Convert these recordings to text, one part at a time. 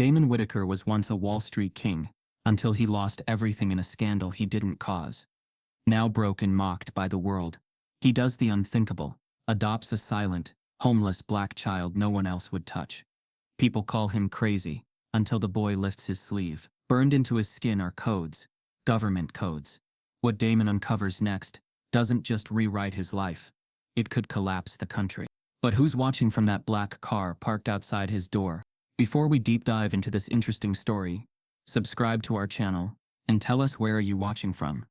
Damon Whitaker was once a Wall Street king, until he lost everything in a scandal he didn't cause. Now broke and mocked by the world, he does the unthinkable, adopts a silent, homeless black child no one else would touch. People call him crazy, until the boy lifts his sleeve. Burned into his skin are codes, government codes. What Damon uncovers next doesn't just rewrite his life, it could collapse the country. But who's watching from that black car parked outside his door? Before we deep dive into this interesting story, subscribe to our channel, and tell us where are you watching from.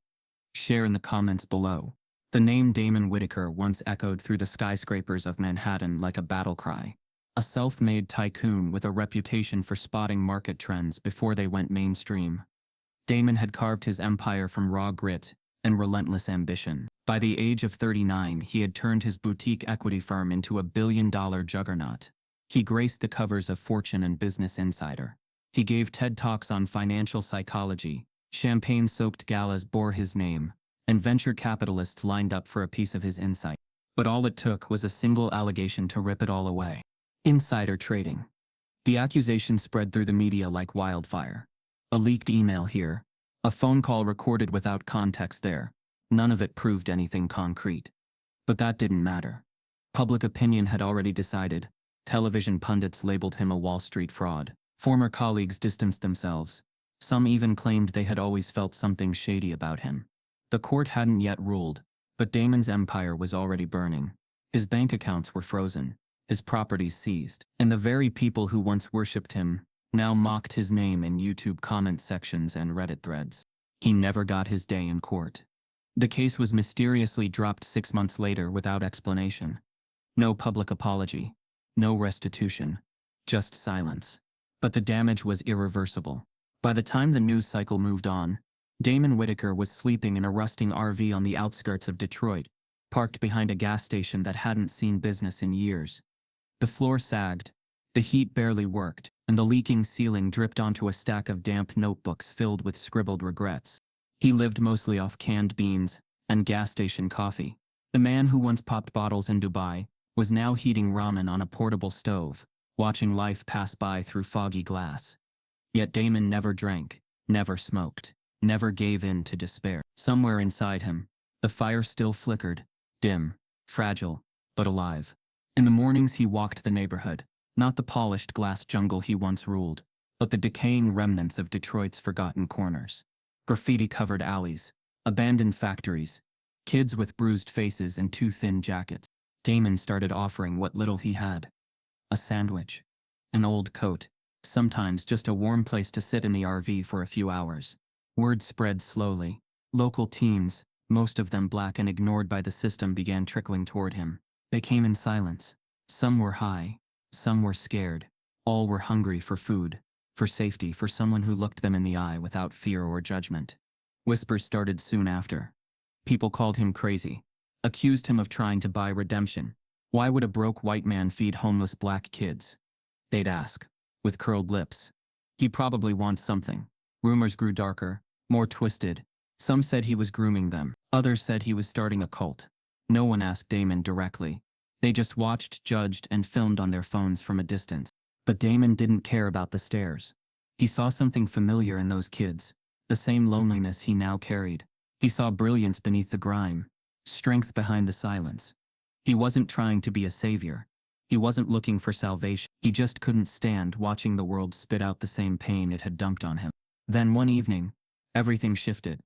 Share in the comments below. The name Damon Whitaker once echoed through the skyscrapers of Manhattan like a battle cry. A self-made tycoon with a reputation for spotting market trends before they went mainstream. Damon had carved his empire from raw grit and relentless ambition. By the age of 39, he had turned his boutique equity firm into a billion-dollar juggernaut. He graced the covers of Fortune and Business Insider. He gave TED Talks on financial psychology, champagne-soaked galas bore his name, and venture capitalists lined up for a piece of his insight. But all it took was a single allegation to rip it all away. Insider trading. The accusation spread through the media like wildfire. A leaked email here, a phone call recorded without context there. None of it proved anything concrete. But that didn't matter. Public opinion had already decided. Television pundits labeled him a Wall Street fraud. Former colleagues distanced themselves. Some even claimed they had always felt something shady about him. The court hadn't yet ruled, but Damon's empire was already burning. His bank accounts were frozen, his properties seized, and the very people who once worshipped him now mocked his name in YouTube comment sections and Reddit threads. He never got his day in court. The case was mysteriously dropped 6 months later without explanation. No public apology, no restitution, just silence. But the damage was irreversible. By the time the news cycle moved on, Damon Whitaker was sleeping in a rusting RV on the outskirts of Detroit, parked behind a gas station that hadn't seen business in years. The floor sagged, the heat barely worked, and the leaking ceiling dripped onto a stack of damp notebooks filled with scribbled regrets. He lived mostly off canned beans and gas station coffee. The man who once popped bottles in Dubai was now heating ramen on a portable stove, watching life pass by through foggy glass. Yet Damon never drank, never smoked, never gave in to despair. Somewhere inside him, the fire still flickered, dim, fragile, but alive. In the mornings he walked the neighborhood, not the polished glass jungle he once ruled, but the decaying remnants of Detroit's forgotten corners. Graffiti-covered alleys, abandoned factories, kids with bruised faces and too thin jackets. Damon started offering what little he had. A sandwich, an old coat, sometimes just a warm place to sit in the RV for a few hours. Word spread slowly. Local teens, most of them black and ignored by the system, began trickling toward him. They came in silence. Some were high, some were scared. All were hungry for food, for safety, for someone who looked them in the eye without fear or judgment. Whispers started soon after. People called him crazy, accused him of trying to buy redemption. Why would a broke white man feed homeless black kids? They'd ask, with curled lips. He probably wants something. Rumors grew darker, more twisted. Some said he was grooming them. Others said he was starting a cult. No one asked Damon directly. They just watched, judged, and filmed on their phones from a distance. But Damon didn't care about the stares. He saw something familiar in those kids, the same loneliness he now carried. He saw brilliance beneath the grime, strength behind the silence. He wasn't trying to be a savior. He wasn't looking for salvation. He just couldn't stand watching the world spit out the same pain it had dumped on him. Then one evening, everything shifted.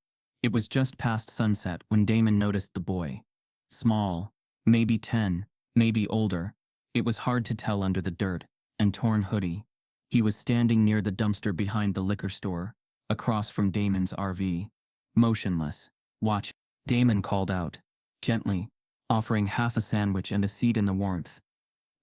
It was just past sunset when Damon noticed the boy. Small, maybe 10, maybe older. It was hard to tell under the dirt and torn hoodie. He was standing near the dumpster behind the liquor store, across from Damon's RV. Motionless. Watch. Damon called out, gently, offering half a sandwich and a seat in the warmth.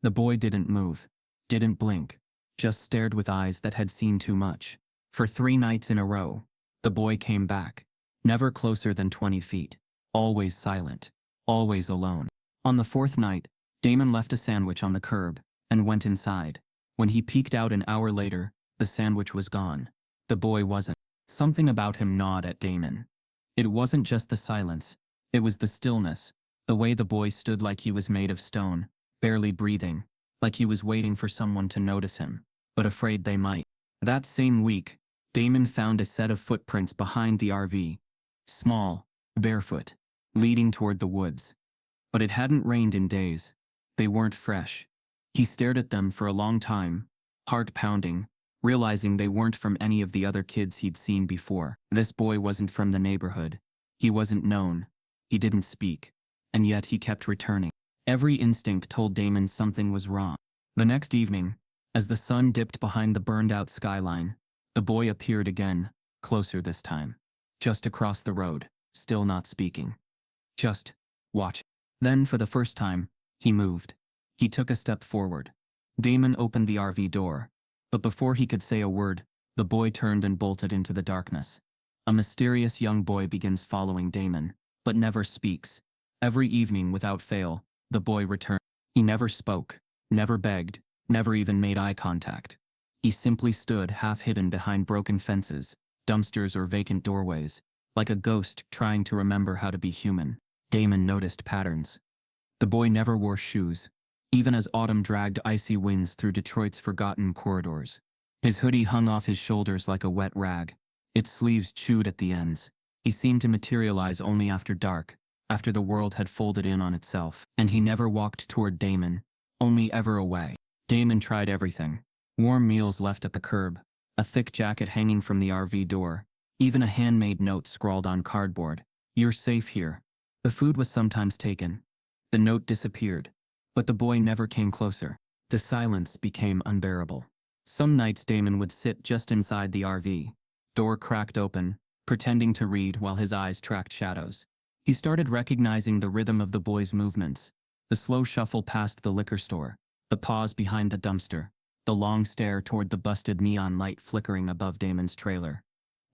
The boy didn't move, didn't blink, just stared with eyes that had seen too much. For 3 nights in a row, the boy came back, never closer than 20 feet, always silent, always alone. On the 4th night, Damon left a sandwich on the curb and went inside. When he peeked out an hour later, the sandwich was gone. The boy wasn't. Something about him gnawed at Damon. It wasn't just the silence, it was the stillness, the way the boy stood like he was made of stone, barely breathing, like he was waiting for someone to notice him, but afraid they might. That same week, Damon found a set of footprints behind the RV. Small, barefoot, leading toward the woods. But it hadn't rained in days. They weren't fresh. He stared at them for a long time, heart pounding, realizing they weren't from any of the other kids he'd seen before. This boy wasn't from the neighborhood. He wasn't known. He didn't speak. And yet he kept returning. Every instinct told Damon something was wrong. The next evening, as the sun dipped behind the burned-out skyline, the boy appeared again, closer this time. Just across the road, still not speaking. Just watching. Then, for the first time, he moved. He took a step forward. Damon opened the RV door. But before he could say a word, the boy turned and bolted into the darkness. A mysterious young boy begins following Damon, but never speaks. Every evening, without fail, the boy returned. He never spoke, never begged, never even made eye contact. He simply stood half-hidden behind broken fences, dumpsters or vacant doorways, like a ghost trying to remember how to be human. Damon noticed patterns. The boy never wore shoes, even as autumn dragged icy winds through Detroit's forgotten corridors. His hoodie hung off his shoulders like a wet rag, its sleeves chewed at the ends. He seemed to materialize only after dark, after the world had folded in on itself. And he never walked toward Damon, only ever away. Damon tried everything. Warm meals left at the curb, a thick jacket hanging from the RV door, even a handmade note scrawled on cardboard. "You're safe here." The food was sometimes taken. The note disappeared, but the boy never came closer. The silence became unbearable. Some nights Damon would sit just inside the RV, door cracked open, pretending to read while his eyes tracked shadows. He started recognizing the rhythm of the boy's movements, the slow shuffle past the liquor store, the pause behind the dumpster, the long stare toward the busted neon light flickering above Damon's trailer.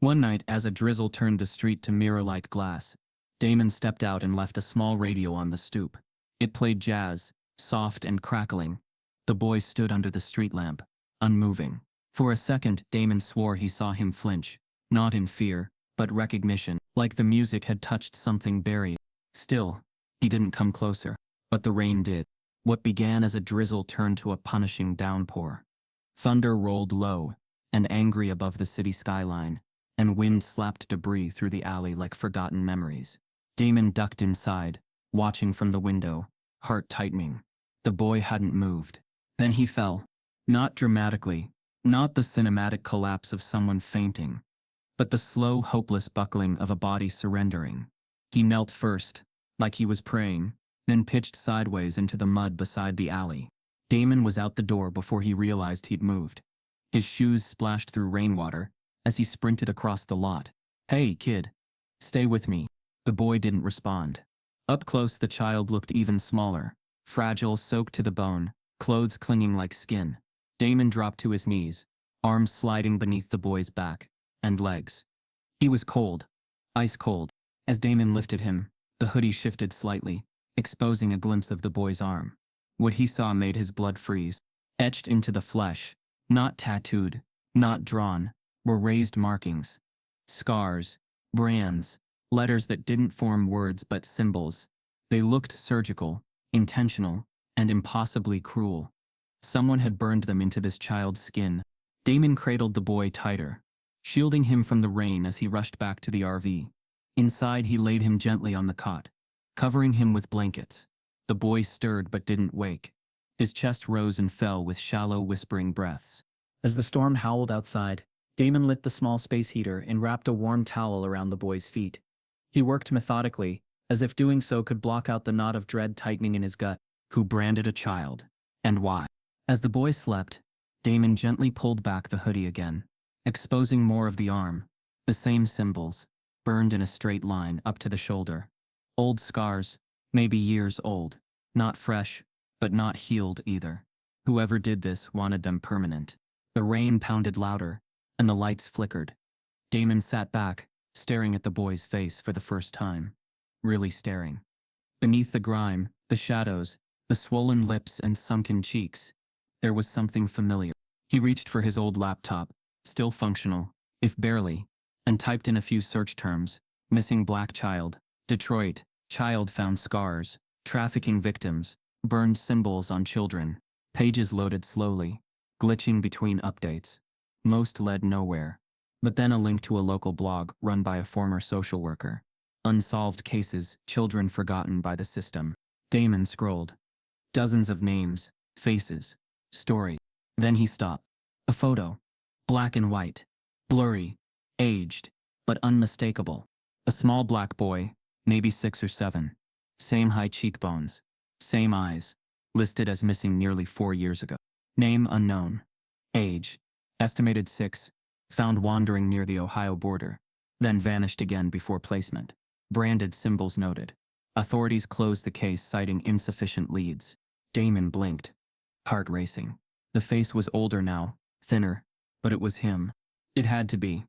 One night, as a drizzle turned the street to mirror-like glass, Damon stepped out and left a small radio on the stoop. It played jazz, soft and crackling. The boy stood under the street lamp, unmoving. For a second, Damon swore he saw him flinch, not in fear, but recognition, like the music had touched something buried. Still, he didn't come closer. But the rain did. What began as a drizzle turned to a punishing downpour. Thunder rolled low and angry above the city skyline, and wind slapped debris through the alley like forgotten memories. Damon ducked inside, watching from the window, heart tightening. The boy hadn't moved. Then he fell. Not dramatically, not the cinematic collapse of someone fainting, but the slow, hopeless buckling of a body surrendering. He knelt first, like he was praying, then pitched sideways into the mud beside the alley. Damon was out the door before he realized he'd moved. His shoes splashed through rainwater as he sprinted across the lot. "Hey, kid. Stay with me." The boy didn't respond. Up close, the child looked even smaller, fragile, soaked to the bone, clothes clinging like skin. Damon dropped to his knees, arms sliding beneath the boy's back and legs. He was cold, ice cold. As Damon lifted him, the hoodie shifted slightly, exposing a glimpse of the boy's arm. What he saw made his blood freeze. Etched into the flesh, not tattooed, not drawn, were raised markings. Scars, brands, letters that didn't form words but symbols. They looked surgical, intentional, and impossibly cruel. Someone had burned them into this child's skin. Damon cradled the boy tighter, shielding him from the rain as he rushed back to the RV. Inside, he laid him gently on the cot, covering him with blankets. The boy stirred but didn't wake. His chest rose and fell with shallow, whispering breaths. As the storm howled outside, Damon lit the small space heater and wrapped a warm towel around the boy's feet. He worked methodically, as if doing so could block out the knot of dread tightening in his gut. Who branded a child? And why? As the boy slept, Damon gently pulled back the hoodie again, exposing more of the arm. The same symbols, burned in a straight line up to the shoulder. Old scars, maybe years old, not fresh, but not healed either. Whoever did this wanted them permanent. The rain pounded louder, and the lights flickered. Damon sat back, staring at the boy's face for the first time. Really staring. Beneath the grime, the shadows, the swollen lips and sunken cheeks, there was something familiar. He reached for his old laptop, still functional, if barely, and typed in a few search terms. Missing black child, Detroit, child found scars, trafficking victims, burned symbols on children. Pages loaded slowly, glitching between updates. Most led nowhere. But then a link to a local blog run by a former social worker. Unsolved cases, children forgotten by the system. Damon scrolled. Dozens of names, faces, stories. Then he stopped. A photo. Black and white. Blurry. Aged. But unmistakable. A small black boy, maybe 6 or 7. Same high cheekbones. Same eyes. Listed as missing nearly 4 years ago. Name unknown. Age. Estimated 6. Found wandering near the Ohio border. Then vanished again before placement. Branded symbols noted. Authorities closed the case citing insufficient leads. Damon blinked. Heart racing. The face was older now, thinner, but it was him. It had to be.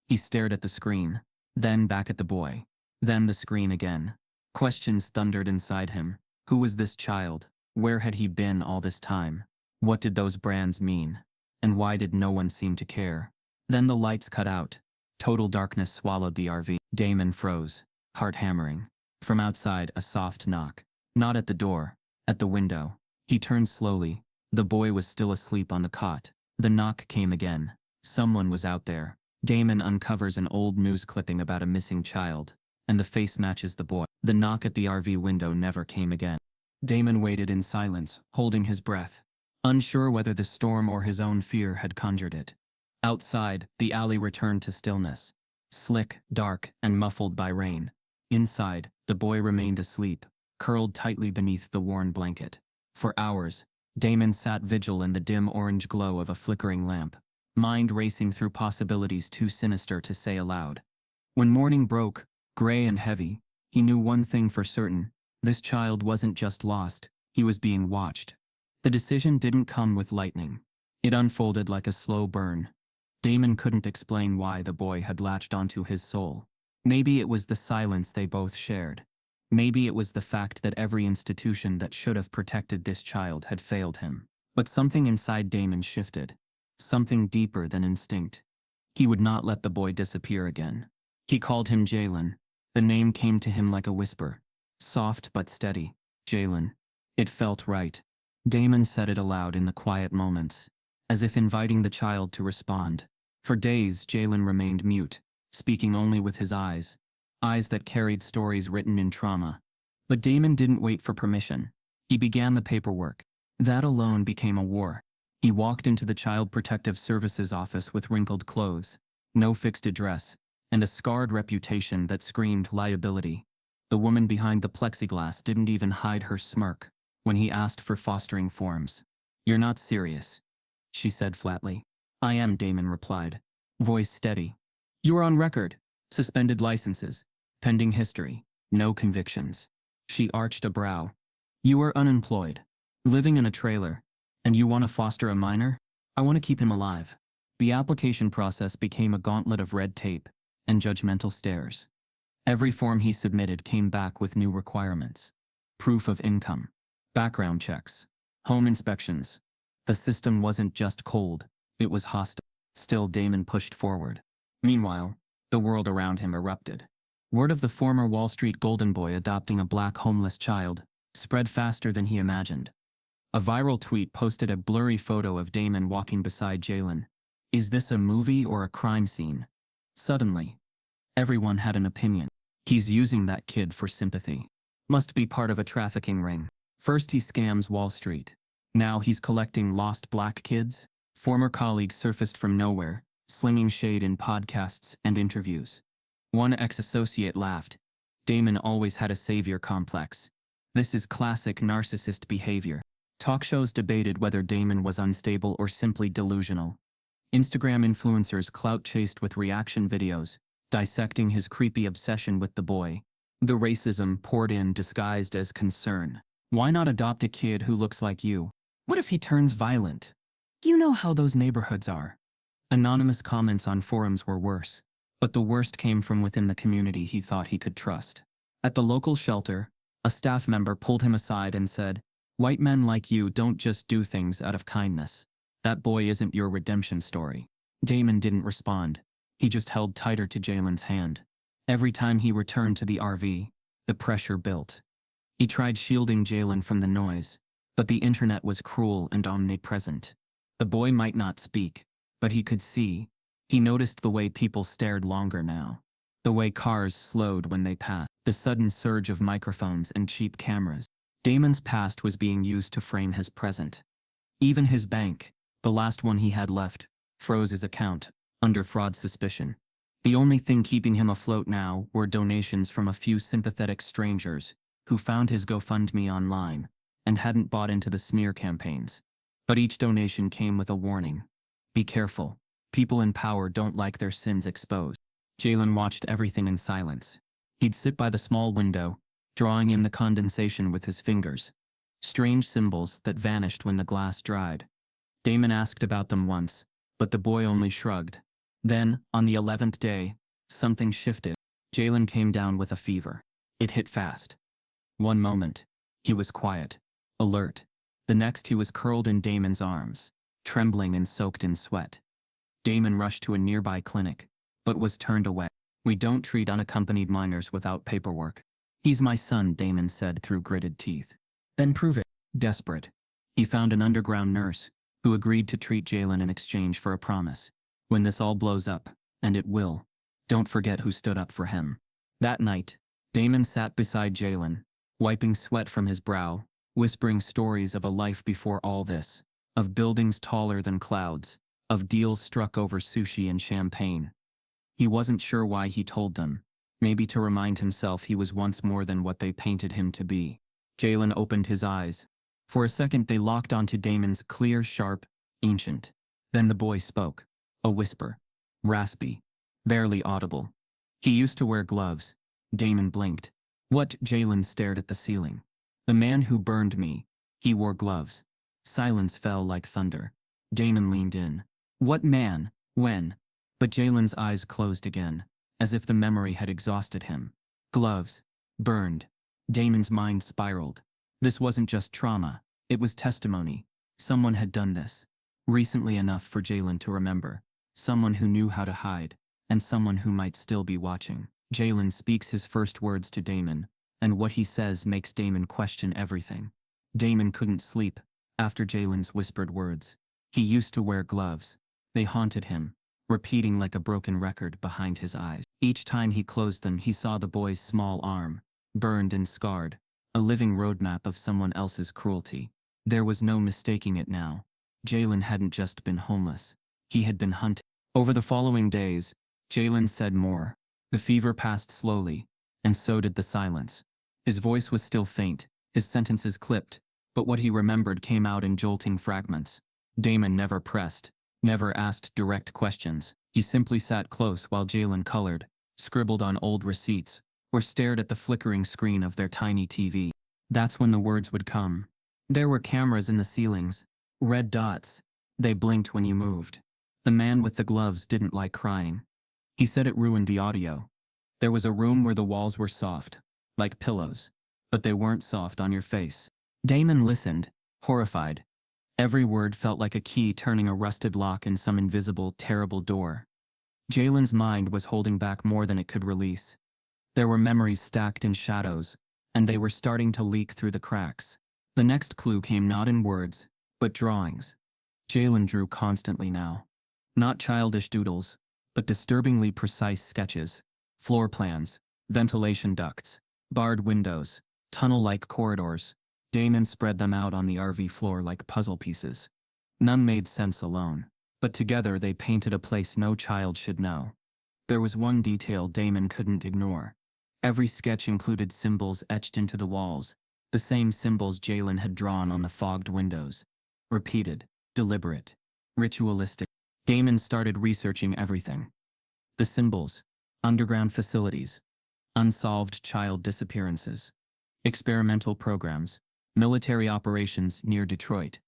He stared at the screen, then back at the boy, then the screen again. Questions thundered inside him. Who was this child? Where had he been all this time? What did those brands mean? And why did no one seem to care? Then the lights cut out. Total darkness swallowed the RV. Damon froze, heart hammering. From outside, a soft knock. Not at the door, at the window. He turned slowly. The boy was still asleep on the cot. The knock came again. Someone was out there. Damon uncovers an old news clipping about a missing child, and the face matches the boy. The knock at the RV window never came again. Damon waited in silence, holding his breath, unsure whether the storm or his own fear had conjured it. Outside, the alley returned to stillness, slick, dark, and muffled by rain. Inside, the boy remained asleep, curled tightly beneath the worn blanket. For hours, Damon sat vigil in the dim orange glow of a flickering lamp, mind racing through possibilities too sinister to say aloud. When morning broke, gray and heavy, he knew one thing for certain. This child wasn't just lost, he was being watched. The decision didn't come with lightning. It unfolded like a slow burn. Damon couldn't explain why the boy had latched onto his soul. Maybe it was the silence they both shared. Maybe it was the fact that every institution that should have protected this child had failed him. But something inside Damon shifted. Something deeper than instinct. He would not let the boy disappear again. He called him Jalen. The name came to him like a whisper. Soft but steady. Jalen. It felt right. Damon said it aloud in the quiet moments, as if inviting the child to respond. For days, Jalen remained mute, speaking only with his eyes. Eyes that carried stories written in trauma. But Damon didn't wait for permission. He began the paperwork. That alone became a war. He walked into the Child Protective Services office with wrinkled clothes, no fixed address, and a scarred reputation that screamed liability. The woman behind the plexiglass didn't even hide her smirk when he asked for fostering forms. "You're not serious," she said flatly. "I am," Damon replied, voice steady. "You're on record. Suspended licenses. Pending history. No convictions." She arched a brow. "You are unemployed. Living in a trailer. And you want to foster a minor? I want to keep him alive." The application process became a gauntlet of red tape and judgmental stares. Every form he submitted came back with new requirements. Proof of income. Background checks. Home inspections. The system wasn't just cold, it was hostile. Still, Damon pushed forward. Meanwhile, the world around him erupted. Word of the former Wall Street golden boy adopting a black homeless child spread faster than he imagined. A viral tweet posted a blurry photo of Damon walking beside Jalen. Is this a movie or a crime scene? Suddenly, everyone had an opinion. He's using that kid for sympathy. Must be part of a trafficking ring. First he scams Wall Street. Now he's collecting lost black kids. Former colleagues surfaced from nowhere, slinging shade in podcasts and interviews. One ex-associate laughed. Damon always had a savior complex. This is classic narcissist behavior. Talk shows debated whether Damon was unstable or simply delusional. Instagram influencers clout-chased with reaction videos, dissecting his creepy obsession with the boy. The racism poured in disguised as concern. Why not adopt a kid who looks like you? What if he turns violent? You know how those neighborhoods are. Anonymous comments on forums were worse, but the worst came from within the community he thought he could trust. At the local shelter, a staff member pulled him aside and said, "White men like you don't just do things out of kindness. That boy isn't your redemption story." Damon didn't respond. He just held tighter to Jalen's hand. Every time he returned to the RV, the pressure built. He tried shielding Jalen from the noise, but the internet was cruel and omnipresent. The boy might not speak, But he could see. He noticed the way people stared longer now. The way cars slowed when they passed. The sudden surge of microphones and cheap cameras. Damon's past was being used to frame his present. Even his bank, the last one he had left, froze his account, under fraud suspicion. The only thing keeping him afloat now were donations from a few sympathetic strangers who found his GoFundMe online and hadn't bought into the smear campaigns. But each donation came with a warning. Be careful. People in power don't like their sins exposed. Jalen watched everything in silence. He'd sit by the small window, drawing in the condensation with his fingers. Strange symbols that vanished when the glass dried. Damon asked about them once, but the boy only shrugged. Then, on the 11th day, something shifted. Jalen came down with a fever. It hit fast. One moment, he was quiet, alert. The next he was curled in Damon's arms, trembling and soaked in sweat. Damon rushed to a nearby clinic, but was turned away. We don't treat unaccompanied minors without paperwork. He's my son, Damon said through gritted teeth. Then prove it. Desperate, he found an underground nurse, who agreed to treat Jalen in exchange for a promise. When this all blows up, and it will, don't forget who stood up for him. That night, Damon sat beside Jalen, wiping sweat from his brow, whispering stories of a life before all this, of buildings taller than clouds, of deals struck over sushi and champagne. He wasn't sure why he told them, maybe to remind himself he was once more than what they painted him to be. Jalen opened his eyes. For a second they locked onto Damon's clear, sharp, ancient. Then the boy spoke. A whisper. Raspy. Barely audible. He used to wear gloves. Damon blinked. What? Jalen stared at the ceiling. The man who burned me. He wore gloves. Silence fell like thunder. Damon leaned in. What man? When? But Jalen's eyes closed again, as if the memory had exhausted him. Gloves. Burned. Damon's mind spiraled. This wasn't just trauma, it was testimony. Someone had done this. Recently enough for Jalen to remember. Someone who knew how to hide, and someone who might still be watching. Jalen speaks his first words to Damon, and what he says makes Damon question everything. Damon couldn't sleep after Jalen's whispered words. He used to wear gloves. They haunted him, repeating like a broken record behind his eyes. Each time he closed them, he saw the boy's small arm, burned and scarred, a living roadmap of someone else's cruelty. There was no mistaking it now. Jalen hadn't just been homeless. He had been hunted. Over the following days, Jalen said more. The fever passed slowly, and so did the silence. His voice was still faint, his sentences clipped, but what he remembered came out in jolting fragments. Damon never pressed, never asked direct questions. He simply sat close while Jalen colored, scribbled on old receipts, or stared at the flickering screen of their tiny TV. That's when the words would come. There were cameras in the ceilings, red dots. They blinked when you moved. The man with the gloves didn't like crying. He said it ruined the audio. There was a room where the walls were soft, like pillows, but they weren't soft on your face. Damon listened, horrified. Every word felt like a key turning a rusted lock in some invisible, terrible door. Jalen's mind was holding back more than it could release. There were memories stacked in shadows, and they were starting to leak through the cracks. The next clue came not in words, but drawings. Jalen drew constantly now. Not childish doodles, but disturbingly precise sketches. Floor plans, ventilation ducts, barred windows, tunnel-like corridors. Damon spread them out on the RV floor like puzzle pieces. None made sense alone, but together they painted a place no child should know. There was one detail Damon couldn't ignore. Every sketch included symbols etched into the walls, the same symbols Jalen had drawn on the fogged windows. Repeated, deliberate, ritualistic. Damon started researching everything. The symbols, underground facilities, unsolved child disappearances, experimental programs, military operations near Detroit.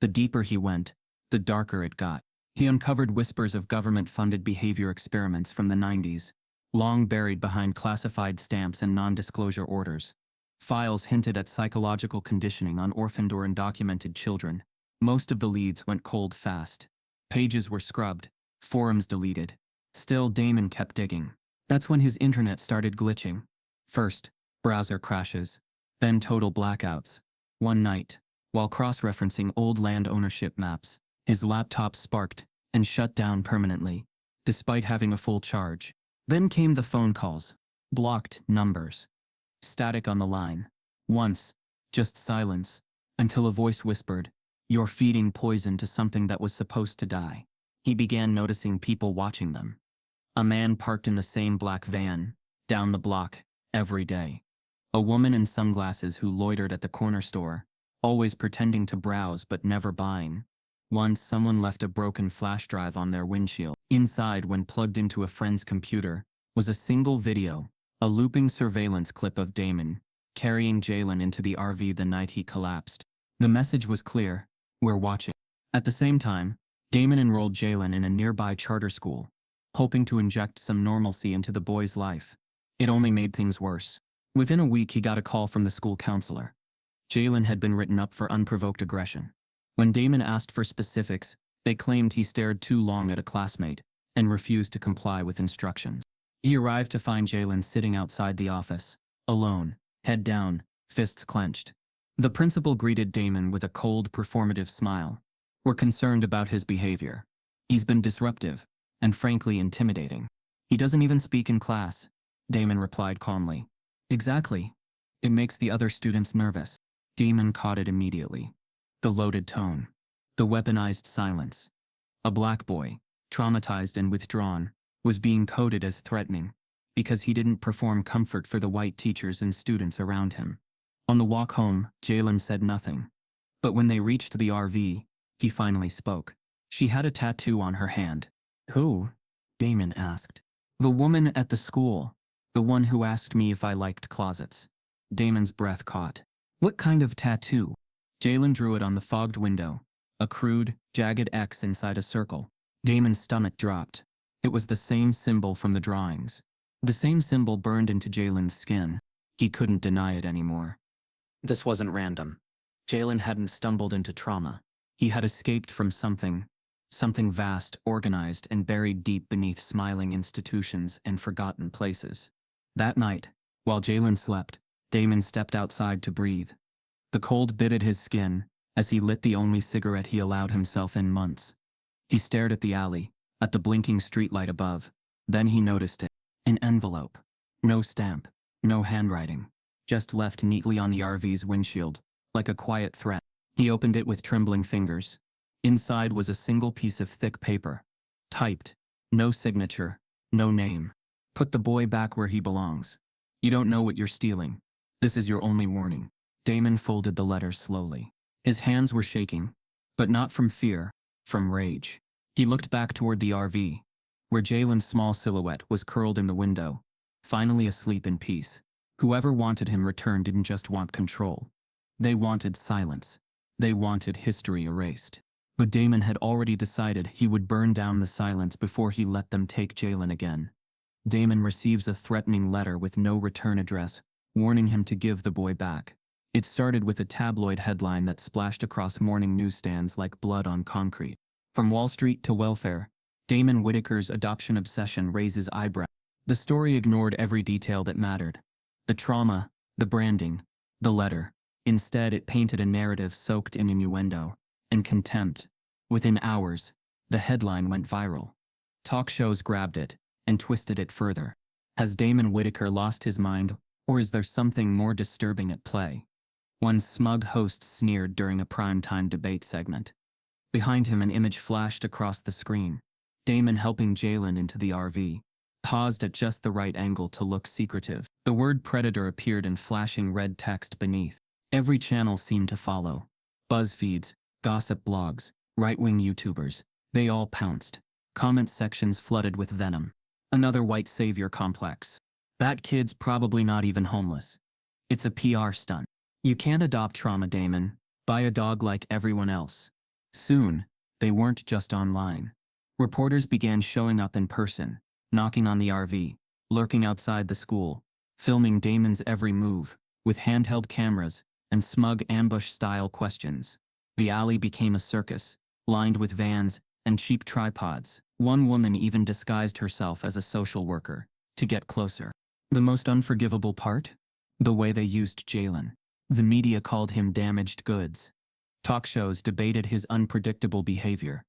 The deeper he went, the darker it got. He uncovered whispers of government-funded behavior experiments from the 90s, long buried behind classified stamps and non-disclosure orders. Files hinted at psychological conditioning on orphaned or undocumented children. Most of the leads went cold fast. Pages were scrubbed, forums deleted. Still, Damon kept digging. That's when his internet started glitching. First, browser crashes, then total blackouts. One night, while cross-referencing old land ownership maps, his laptop sparked, and shut down permanently, despite having a full charge. Then came the phone calls. Blocked numbers. Static on the line. Once, just silence, until a voice whispered, "You're feeding poison to something that was supposed to die." He began noticing people watching them. A man parked in the same black van, down the block, every day. A woman in sunglasses who loitered at the corner store, always pretending to browse but never buying. Once someone left a broken flash drive on their windshield. Inside, when plugged into a friend's computer, was a single video, a looping surveillance clip of Damon carrying Jalen into the RV the night he collapsed. The message was clear: "We're watching." At the same time, Damon enrolled Jalen in a nearby charter school, hoping to inject some normalcy into the boy's life. It only made things worse. Within a week, he got a call from the school counselor. Jalen had been written up for unprovoked aggression. When Damon asked for specifics, they claimed he stared too long at a classmate and refused to comply with instructions. He arrived to find Jalen sitting outside the office, alone, head down, fists clenched. The principal greeted Damon with a cold, performative smile. "We're concerned about his behavior. He's been disruptive and frankly intimidating." "He doesn't even speak in class," Damon replied calmly. "Exactly. It makes the other students nervous." Damon caught it immediately. The loaded tone. The weaponized silence. A black boy, traumatized and withdrawn, was being coded as threatening because he didn't perform comfort for the white teachers and students around him. On the walk home, Jalen said nothing. But when they reached the RV, he finally spoke. "She had a tattoo on her hand." "Who?" Damon asked. "The woman at the school. The one who asked me if I liked closets." Damon's breath caught. "What kind of tattoo?" Jalen drew it on the fogged window. A crude, jagged X inside a circle. Damon's stomach dropped. It was the same symbol from the drawings. The same symbol burned into Jalen's skin. He couldn't deny it anymore. This wasn't random. Jalen hadn't stumbled into trauma. He had escaped from something vast, organized, and buried deep beneath smiling institutions and forgotten places. That night, while Jalen slept, Damon stepped outside to breathe. The cold bit at his skin as he lit the only cigarette he allowed himself in months. He stared at the alley, at the blinking streetlight above. Then he noticed it. An envelope. No stamp, no handwriting. Just left neatly on the RV's windshield, like a quiet threat. He opened it with trembling fingers. Inside was a single piece of thick paper. Typed. No signature, no name. "Put the boy back where he belongs. You don't know what you're stealing. This is your only warning." Damon folded the letter slowly. His hands were shaking, but not from fear, from rage. He looked back toward the RV, where Jalen's small silhouette was curled in the window, finally asleep in peace. Whoever wanted him returned didn't just want control. They wanted silence. They wanted history erased. But Damon had already decided he would burn down the silence before he let them take Jalen again. Damon receives a threatening letter with no return address, warning him to give the boy back. It started with a tabloid headline that splashed across morning newsstands like blood on concrete. From Wall Street to welfare, Damon Whitaker's adoption obsession raises eyebrows. The story ignored every detail that mattered. The trauma, the branding, the letter. Instead, it painted a narrative soaked in innuendo and contempt. Within hours, the headline went viral. Talk shows grabbed it and twisted it further. Has Damon Whitaker lost his mind, or is there something more disturbing at play? One smug host sneered during a primetime debate segment. Behind him, an image flashed across the screen. Damon helping Jalen into the RV. Paused at just the right angle to look secretive. The word predator appeared in flashing red text beneath. Every channel seemed to follow. BuzzFeeds, gossip blogs, right-wing YouTubers. They all pounced. Comment sections flooded with venom. Another white savior complex. That kid's probably not even homeless. It's a PR stunt. You can't adopt trauma, Damon. Buy a dog like everyone else. Soon, they weren't just online. Reporters began showing up in person, knocking on the RV, lurking outside the school, filming Damon's every move, with handheld cameras and smug ambush-style questions. The alley became a circus, lined with vans and cheap tripods. One woman even disguised herself as a social worker to get closer. The most unforgivable part? The way they used Jalen. The media called him damaged goods. Talk shows debated his unpredictable behavior.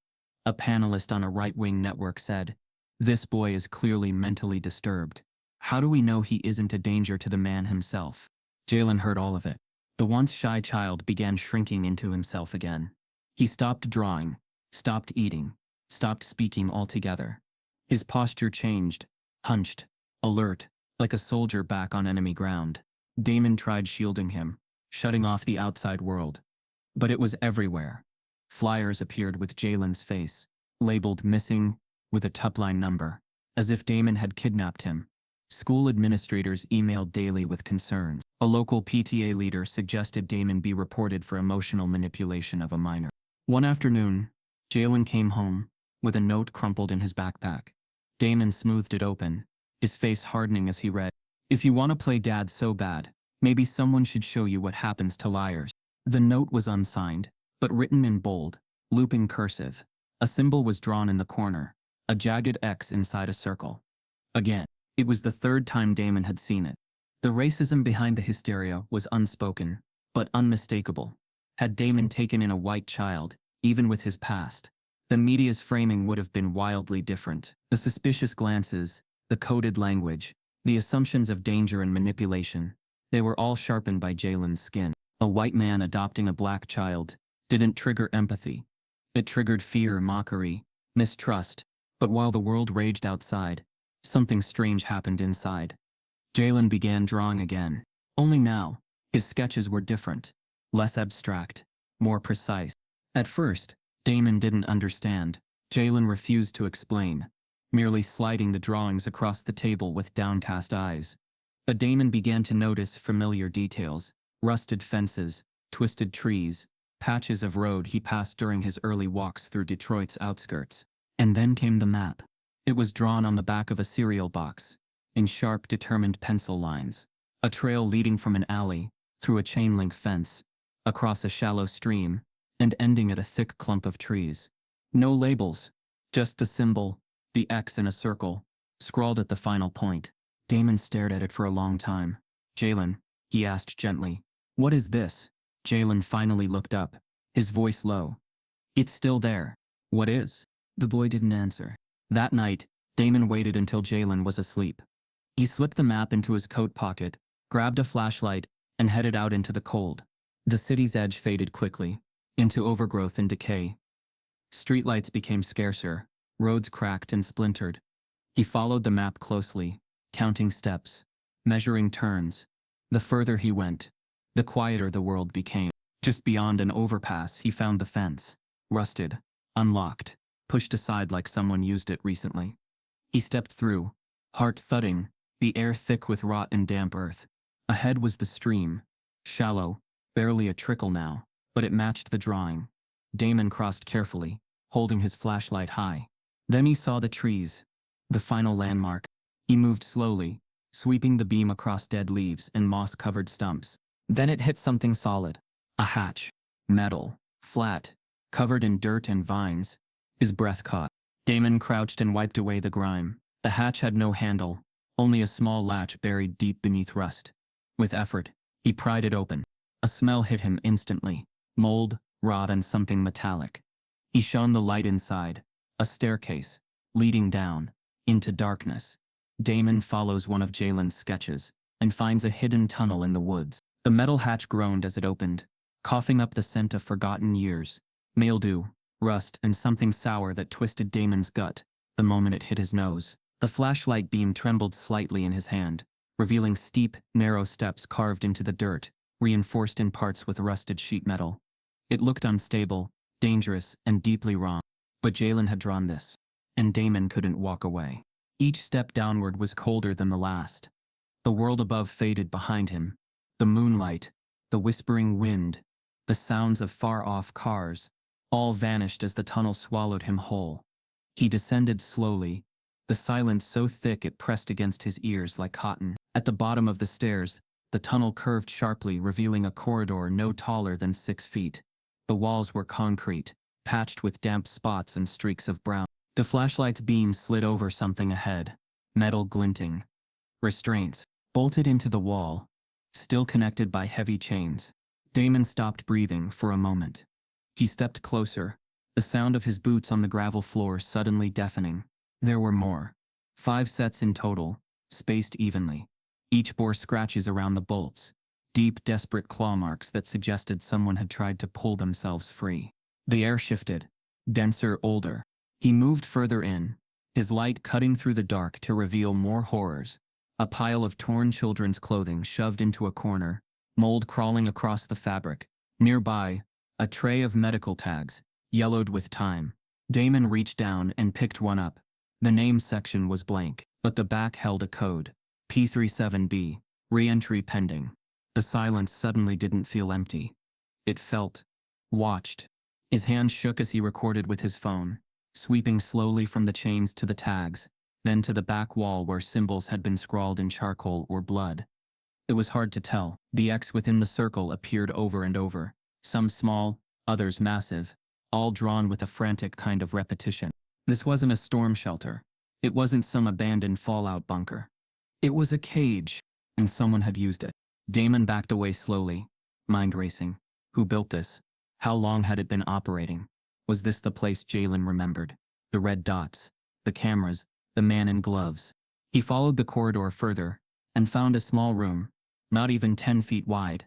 A panelist on a right-wing network said, "This boy is clearly mentally disturbed. How do we know he isn't a danger to the man himself?" Jalen heard all of it. The once shy child began shrinking into himself again. He stopped drawing, stopped eating, stopped speaking altogether. His posture changed, hunched, alert, like a soldier back on enemy ground. Damon tried shielding him, shutting off the outside world. But it was everywhere. Flyers appeared with Jalen's face, labeled missing, with a tupline number, as if Damon had kidnapped him. School administrators emailed daily with concerns. A local PTA leader suggested Damon be reported for emotional manipulation of a minor. One afternoon, Jalen came home, with a note crumpled in his backpack. Damon smoothed it open, his face hardening as he read, "If you want to play dad so bad, maybe someone should show you what happens to liars." The note was unsigned, but written in bold, looping cursive. A symbol was drawn in the corner, a jagged X inside a circle. Again, it was the third time Damon had seen it. The racism behind the hysteria was unspoken, but unmistakable. Had Damon taken in a white child, even with his past, the media's framing would have been wildly different. The suspicious glances, the coded language, the assumptions of danger and manipulation, they were all sharpened by Jalen's skin. A white man adopting a black child didn't trigger empathy. It triggered fear, mockery, mistrust. But while the world raged outside, something strange happened inside. Jalen began drawing again. Only now, his sketches were different, less abstract, more precise. At first, Damon didn't understand. Jalen refused to explain, merely sliding the drawings across the table with downcast eyes. But Damon began to notice familiar details: rusted fences, twisted trees, patches of road he passed during his early walks through Detroit's outskirts. And then came the map. It was drawn on the back of a cereal box, in sharp, determined pencil lines. A trail leading from an alley, through a chain-link fence, across a shallow stream, and ending at a thick clump of trees. No labels, just the symbol, the X in a circle, scrawled at the final point. Damon stared at it for a long time. "Jalen," he asked gently, "what is this?" Jalen finally looked up, his voice low. "It's still there." "What is?" The boy didn't answer. That night, Damon waited until Jalen was asleep. He slipped the map into his coat pocket, grabbed a flashlight, and headed out into the cold. The city's edge faded quickly, into overgrowth and decay. Streetlights became scarcer, roads cracked and splintered. He followed the map closely, counting steps, measuring turns. The further he went, the quieter the world became. Just beyond an overpass, he found the fence, rusted, unlocked, pushed aside like someone used it recently. He stepped through, heart thudding, the air thick with rot and damp earth. Ahead was the stream, shallow, barely a trickle now, but it matched the drawing. Damon crossed carefully, holding his flashlight high. Then he saw the trees, the final landmark. He moved slowly, sweeping the beam across dead leaves and moss-covered stumps. Then it hit something solid. A hatch. Metal, flat, covered in dirt and vines. His breath caught. Damon crouched and wiped away the grime. The hatch had no handle, only a small latch buried deep beneath rust. With effort, he pried it open. A smell hit him instantly. Mold, rot, and something metallic. He shone the light inside. A staircase, leading down, into darkness. Damon follows one of Jalen's sketches, and finds a hidden tunnel in the woods. The metal hatch groaned as it opened, coughing up the scent of forgotten years. Mildew, rust, and something sour that twisted Damon's gut the moment it hit his nose. The flashlight beam trembled slightly in his hand, revealing steep, narrow steps carved into the dirt, reinforced in parts with rusted sheet metal. It looked unstable, dangerous, and deeply wrong. But Jalen had drawn this, and Damon couldn't walk away. Each step downward was colder than the last. The world above faded behind him. The moonlight, the whispering wind, the sounds of far-off cars, all vanished as the tunnel swallowed him whole. He descended slowly, the silence so thick it pressed against his ears like cotton. At the bottom of the stairs, the tunnel curved sharply, revealing a corridor no taller than 6 feet. The walls were concrete, patched with damp spots and streaks of brown. The flashlight's beam slid over something ahead, metal glinting. Restraints, bolted into the wall, still connected by heavy chains. Damon stopped breathing for a moment. He stepped closer, the sound of his boots on the gravel floor suddenly deafening. There were more. 5 sets in total, spaced evenly. Each bore scratches around the bolts, deep, desperate claw marks that suggested someone had tried to pull themselves free. The air shifted, denser, older. He moved further in, his light cutting through the dark to reveal more horrors. A pile of torn children's clothing shoved into a corner, mold crawling across the fabric. Nearby, a tray of medical tags, yellowed with time. Damon reached down and picked one up. The name section was blank, but the back held a code. P37B, re-entry pending. The silence suddenly didn't feel empty. It felt watched. His hand shook as he recorded with his phone, sweeping slowly from the chains to the tags, then to the back wall where symbols had been scrawled in charcoal or blood. It was hard to tell. The X within the circle appeared over and over, some small, others massive, all drawn with a frantic kind of repetition. This wasn't a storm shelter. It wasn't some abandoned fallout bunker. It was a cage, and someone had used it. Damon backed away slowly, mind racing. Who built this? How long had it been operating? Was this the place Jalen remembered? The red dots, the cameras, the man in gloves. He followed the corridor further, and found a small room, not even 10 feet wide.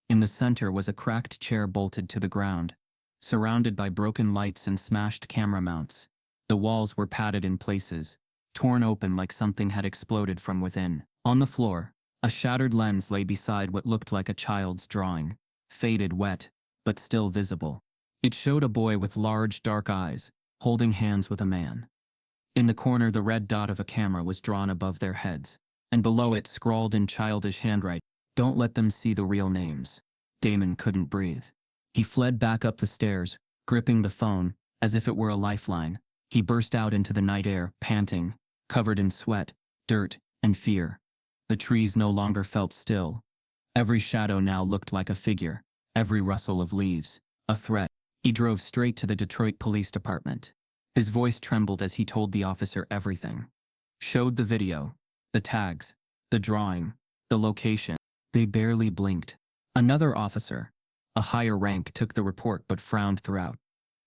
In the center was a cracked chair bolted to the ground, surrounded by broken lights and smashed camera mounts. The walls were padded in places, torn open like something had exploded from within. On the floor, a shattered lens lay beside what looked like a child's drawing, faded, wet, but still visible. It showed a boy with large, dark eyes, holding hands with a man. In the corner, the red dot of a camera was drawn above their heads, and below it, scrawled in childish handwriting, "Don't let them see the real names." Damon couldn't breathe. He fled back up the stairs, gripping the phone, as if it were a lifeline. He burst out into the night air, panting, covered in sweat, dirt, and fear. The trees no longer felt still. Every shadow now looked like a figure, every rustle of leaves, a threat. He drove straight to the Detroit Police Department. His voice trembled as he told the officer everything. Showed the video, the tags, the drawing, the location. They barely blinked. Another officer, a higher rank, took the report but frowned throughout.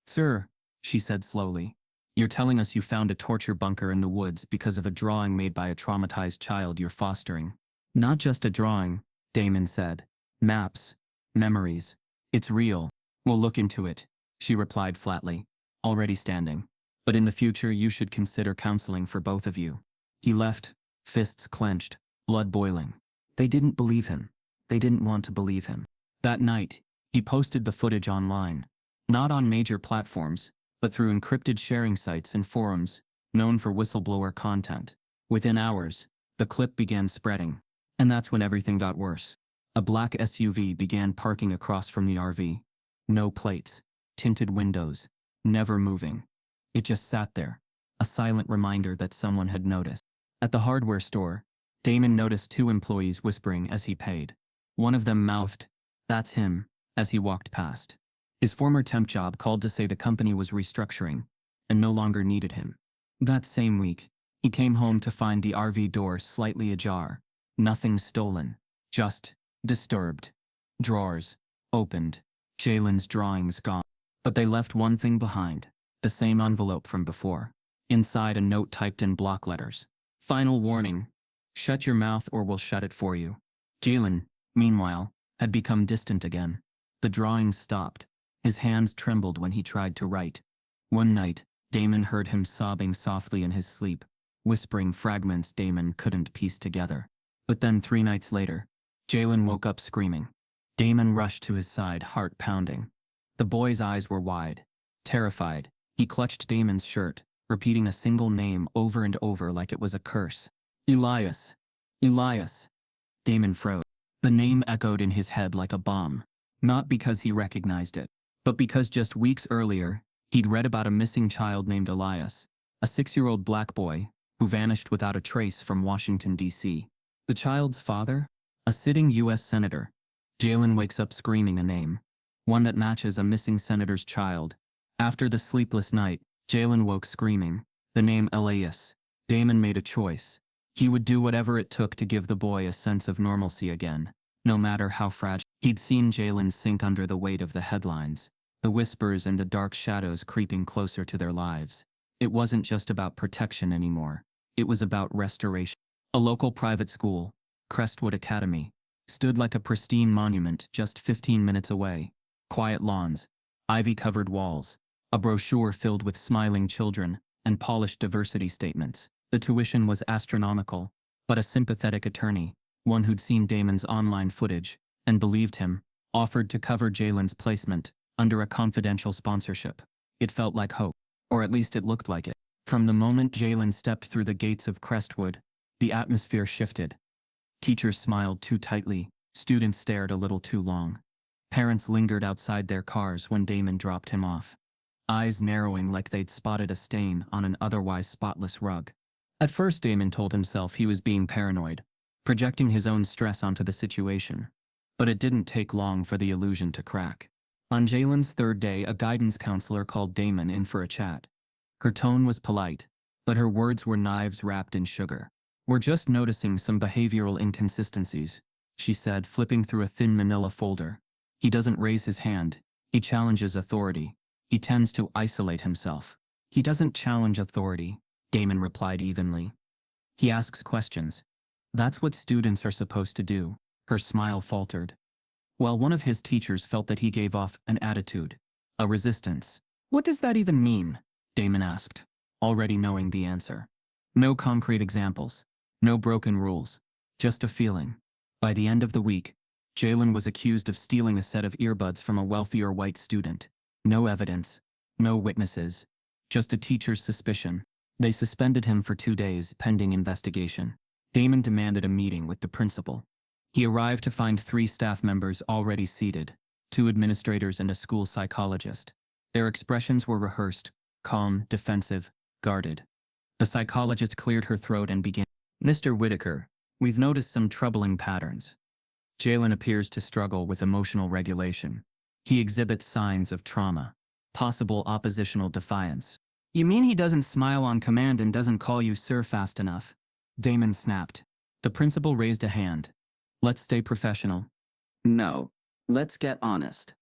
"Sir," she said slowly, "you're telling us you found a torture bunker in the woods because of a drawing made by a traumatized child you're fostering." "Not just a drawing," Damon said. "Maps, memories. It's real." "We'll look into it," she replied flatly, already standing. "But in the future you should consider counseling for both of you." He left, fists clenched, blood boiling. They didn't believe him. They didn't want to believe him. That night, he posted the footage online. Not on major platforms, but through encrypted sharing sites and forums, known for whistleblower content. Within hours, the clip began spreading. And that's when everything got worse. A black SUV began parking across from the RV. No plates, tinted windows, never moving. It just sat there, a silent reminder that someone had noticed. At the hardware store, Damon noticed 2 employees whispering as he paid. One of them mouthed, "That's him," as he walked past. His former temp job called to say the company was restructuring and no longer needed him. That same week, he came home to find the RV door slightly ajar. Nothing stolen, just disturbed. Drawers opened, Jalen's drawings gone. But they left one thing behind, the same envelope from before. Inside, a note typed in block letters. "Final warning. Shut your mouth or we'll shut it for you." Jalen, meanwhile, had become distant again. The drawings stopped. His hands trembled when he tried to write. One night, Damon heard him sobbing softly in his sleep, whispering fragments Damon couldn't piece together. But then 3 nights later, Jalen woke up screaming. Damon rushed to his side, heart pounding. The boy's eyes were wide. Terrified, he clutched Damon's shirt, repeating a single name over and over like it was a curse. "Elias. Elias." Damon froze. The name echoed in his head like a bomb. Not because he recognized it, but because just weeks earlier, he'd read about a missing child named Elias, a 6-year-old black boy who vanished without a trace from Washington, D.C. The child's father? A sitting U.S. senator. Jalen wakes up screaming a name, one that matches a missing senator's child. After the sleepless night, Jalen woke screaming, the name Elias. Damon made a choice. He would do whatever it took to give the boy a sense of normalcy again, no matter how fragile. He'd seen Jalen sink under the weight of the headlines, the whispers and the dark shadows creeping closer to their lives. It wasn't just about protection anymore. It was about restoration. A local private school, Crestwood Academy, stood like a pristine monument just 15 minutes away. Quiet lawns, ivy-covered walls, a brochure filled with smiling children, and polished diversity statements. The tuition was astronomical, but a sympathetic attorney, one who'd seen Damon's online footage, and believed him, offered to cover Jalen's placement, under a confidential sponsorship. It felt like hope, or at least it looked like it. From the moment Jalen stepped through the gates of Crestwood, the atmosphere shifted. Teachers smiled too tightly, students stared a little too long. Parents lingered outside their cars when Damon dropped him off, eyes narrowing like they'd spotted a stain on an otherwise spotless rug. At first Damon told himself he was being paranoid, projecting his own stress onto the situation. But it didn't take long for the illusion to crack. On Jalen's third day, a guidance counselor called Damon in for a chat. Her tone was polite, but her words were knives wrapped in sugar. "We're just noticing some behavioral inconsistencies," she said, flipping through a thin manila folder. "He doesn't raise his hand. He challenges authority. He tends to isolate himself." "He doesn't challenge authority," Damon replied evenly. "He asks questions. That's what students are supposed to do." Her smile faltered. Well, one of his teachers felt that he gave off an attitude, a resistance. "What does that even mean?" Damon asked, already knowing the answer. No concrete examples, no broken rules, just a feeling. By the end of the week, Jalen was accused of stealing a set of earbuds from a wealthier white student. No evidence, no witnesses, just a teacher's suspicion. They suspended him for 2 days pending investigation. Damon demanded a meeting with the principal. He arrived to find 3 staff members already seated, 2 administrators and a school psychologist. Their expressions were rehearsed, calm, defensive, guarded. The psychologist cleared her throat and began. "Mr. Whitaker, we've noticed some troubling patterns. Jalen appears to struggle with emotional regulation. He exhibits signs of trauma, possible oppositional defiance." "You mean he doesn't smile on command and doesn't call you sir fast enough?" Damon snapped. The principal raised a hand. "Let's stay professional." "No, let's get honest,"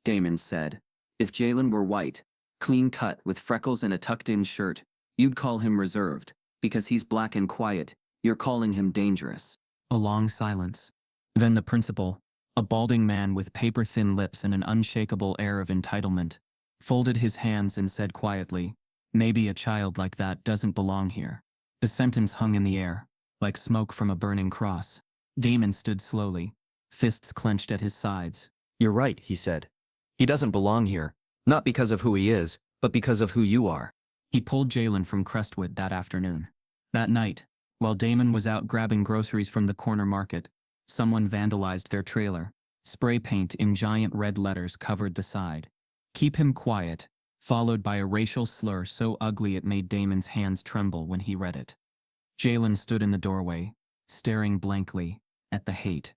Damon said. "If Jalen were white, clean-cut with freckles and a tucked-in shirt, you'd call him reserved. Because he's black and quiet, you're calling him dangerous." A long silence. Then the principal, a balding man with paper-thin lips and an unshakable air of entitlement, folded his hands and said quietly, "Maybe a child like that doesn't belong here." The sentence hung in the air, like smoke from a burning cross. Damon stood slowly, fists clenched at his sides. "You're right," he said. "He doesn't belong here, not because of who he is, but because of who you are." He pulled Jalen from Crestwood that afternoon. That night, while Damon was out grabbing groceries from the corner market, someone vandalized their trailer. Spray paint in giant red letters covered the side. "Keep him quiet," followed by a racial slur so ugly it made Damon's hands tremble when he read it. Jalen stood in the doorway, staring blankly at the hate.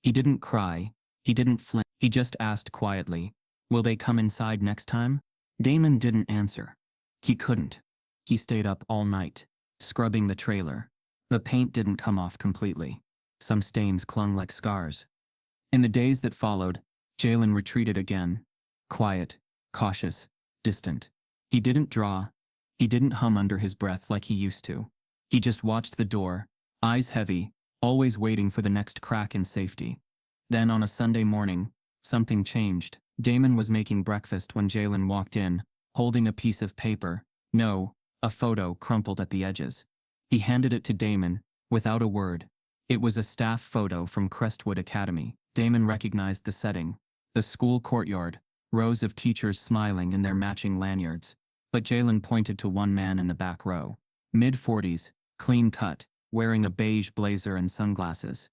He didn't cry, he didn't flinch, he just asked quietly, "Will they come inside next time?" Damon didn't answer. He couldn't. He stayed up all night, scrubbing the trailer. The paint didn't come off completely. Some stains clung like scars. In the days that followed, Jalen retreated again. Quiet, cautious, distant. He didn't draw. He didn't hum under his breath like he used to. He just watched the door, eyes heavy, always waiting for the next crack in safety. Then on a Sunday morning, something changed. Damon was making breakfast when Jalen walked in, holding a piece of paper. No, a photo crumpled at the edges. He handed it to Damon, without a word. It was a staff photo from Crestwood Academy. Damon recognized the setting. The school courtyard, rows of teachers smiling in their matching lanyards. But Jalen pointed to one man in the back row. Mid-40s, clean cut, wearing a beige blazer and sunglasses.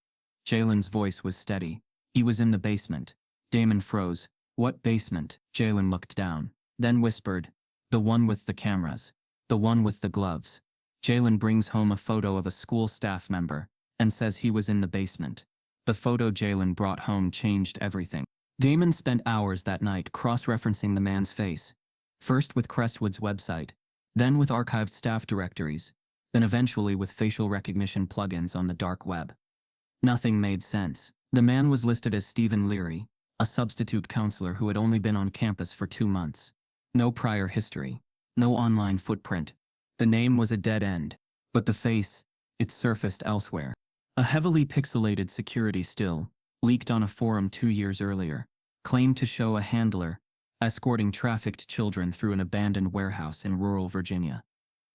Jalen's voice was steady. He was in the basement. Damon froze. "What basement?" Jalen looked down, then whispered, "The one with the cameras. The one with the gloves." Jalen brings home a photo of a school staff member and says he was in the basement. The photo Jalen brought home changed everything. Damon spent hours that night cross-referencing the man's face, first with Crestwood's website, then with archived staff directories, then eventually with facial recognition plugins on the dark web. Nothing made sense. The man was listed as Stephen Leary, a a substitute counselor who had only been on campus for 2 months. No prior history, no online footprint. The name was a dead end, but the face, it surfaced elsewhere. A heavily pixelated security still, leaked on a forum 2 years earlier, claimed to show a handler escorting trafficked children through an abandoned warehouse in rural Virginia.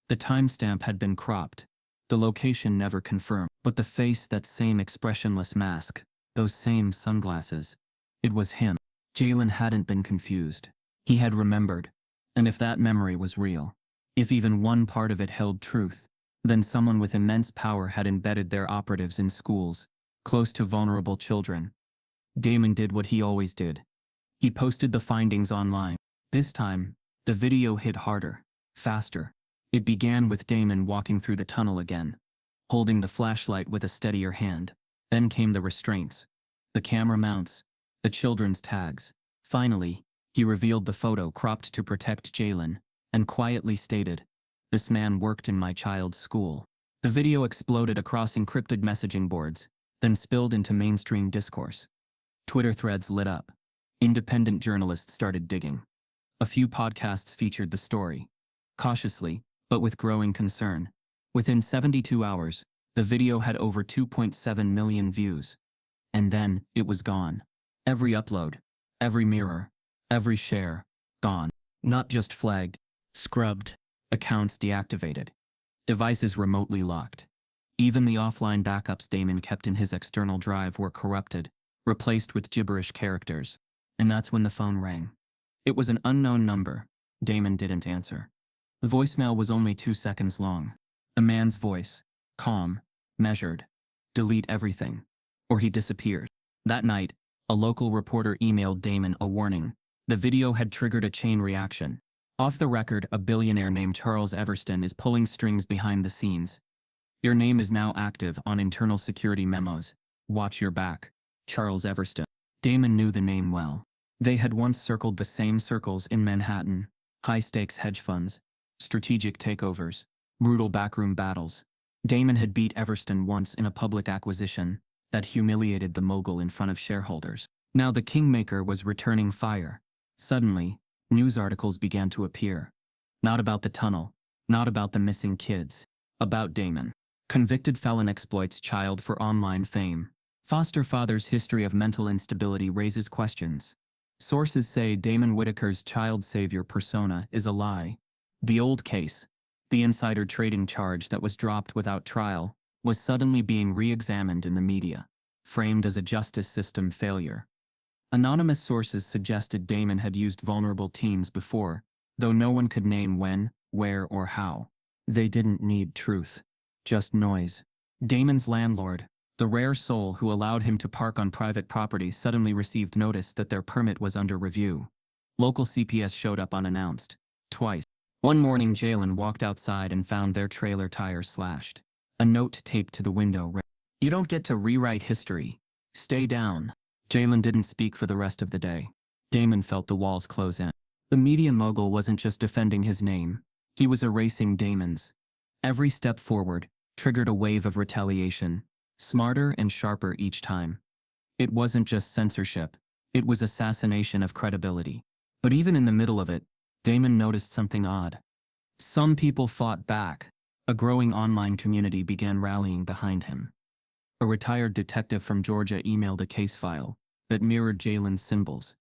The timestamp had been cropped, the location never confirmed, but the face, that same expressionless mask, those same sunglasses. It was him. Jalen hadn't been confused. He had remembered. And if that memory was real, if even one part of it held truth, then someone with immense power had embedded their operatives in schools, close to vulnerable children. Damon did what he always did. He posted the findings online. This time, the video hit harder, faster. It began with Damon walking through the tunnel again, holding the flashlight with a steadier hand. Then came the restraints, the camera mounts, the children's tags. Finally, he revealed the photo cropped to protect Jalen, and quietly stated, "This man worked in my child's school." The video exploded across encrypted messaging boards, then spilled into mainstream discourse. Twitter threads lit up. Independent journalists started digging. A few podcasts featured the story, cautiously, but with growing concern. Within 72 hours, the video had over 2.7 million views. And then, it was gone. Every upload, every mirror, every share, gone. Not just flagged, scrubbed. Accounts deactivated. Devices remotely locked. Even the offline backups Damon kept in his external drive were corrupted, replaced with gibberish characters. And that's when the phone rang. It was an unknown number. Damon didn't answer. The voicemail was only 2 seconds long. A man's voice, calm, measured. "Delete everything, or he disappeared." That night, a local reporter emailed Damon a warning. The video had triggered a chain reaction. Off the record, a billionaire named Charles Everston is pulling strings behind the scenes. "Your name is now active on internal security memos. Watch your back." Charles Everston. Damon knew the name well. They had once circled the same circles in Manhattan: high-stakes hedge funds, strategic takeovers, brutal backroom battles. Damon had beat Everston once in a public acquisition that humiliated the mogul in front of shareholders. Now the kingmaker was returning fire. Suddenly, news articles began to appear. Not about the tunnel, not about the missing kids, about Damon. Convicted felon exploits child for online fame. Foster father's history of mental instability raises questions. Sources say Damon Whitaker's child savior persona is a lie. The old case, the insider trading charge that was dropped without trial, was suddenly being re-examined in the media, framed as a justice system failure. Anonymous sources suggested Damon had used vulnerable teens before, though no one could name when, where, or how. They didn't need truth, just noise. Damon's landlord, the rare soul who allowed him to park on private property, suddenly received notice that their permit was under review. Local CPS showed up unannounced, twice. One morning, Jalen walked outside and found their trailer tires slashed. A note taped to the window read, "You don't get to rewrite history. Stay down." Jalen didn't speak for the rest of the day. Damon felt the walls close in. The media mogul wasn't just defending his name. He was erasing Damon's. Every step forward triggered a wave of retaliation, smarter and sharper each time. It wasn't just censorship. It was assassination of credibility. But even in the middle of it, Damon noticed something odd. Some people fought back. A growing online community began rallying behind him. A retired detective from Georgia emailed a case file that mirrored Jalen's symbols.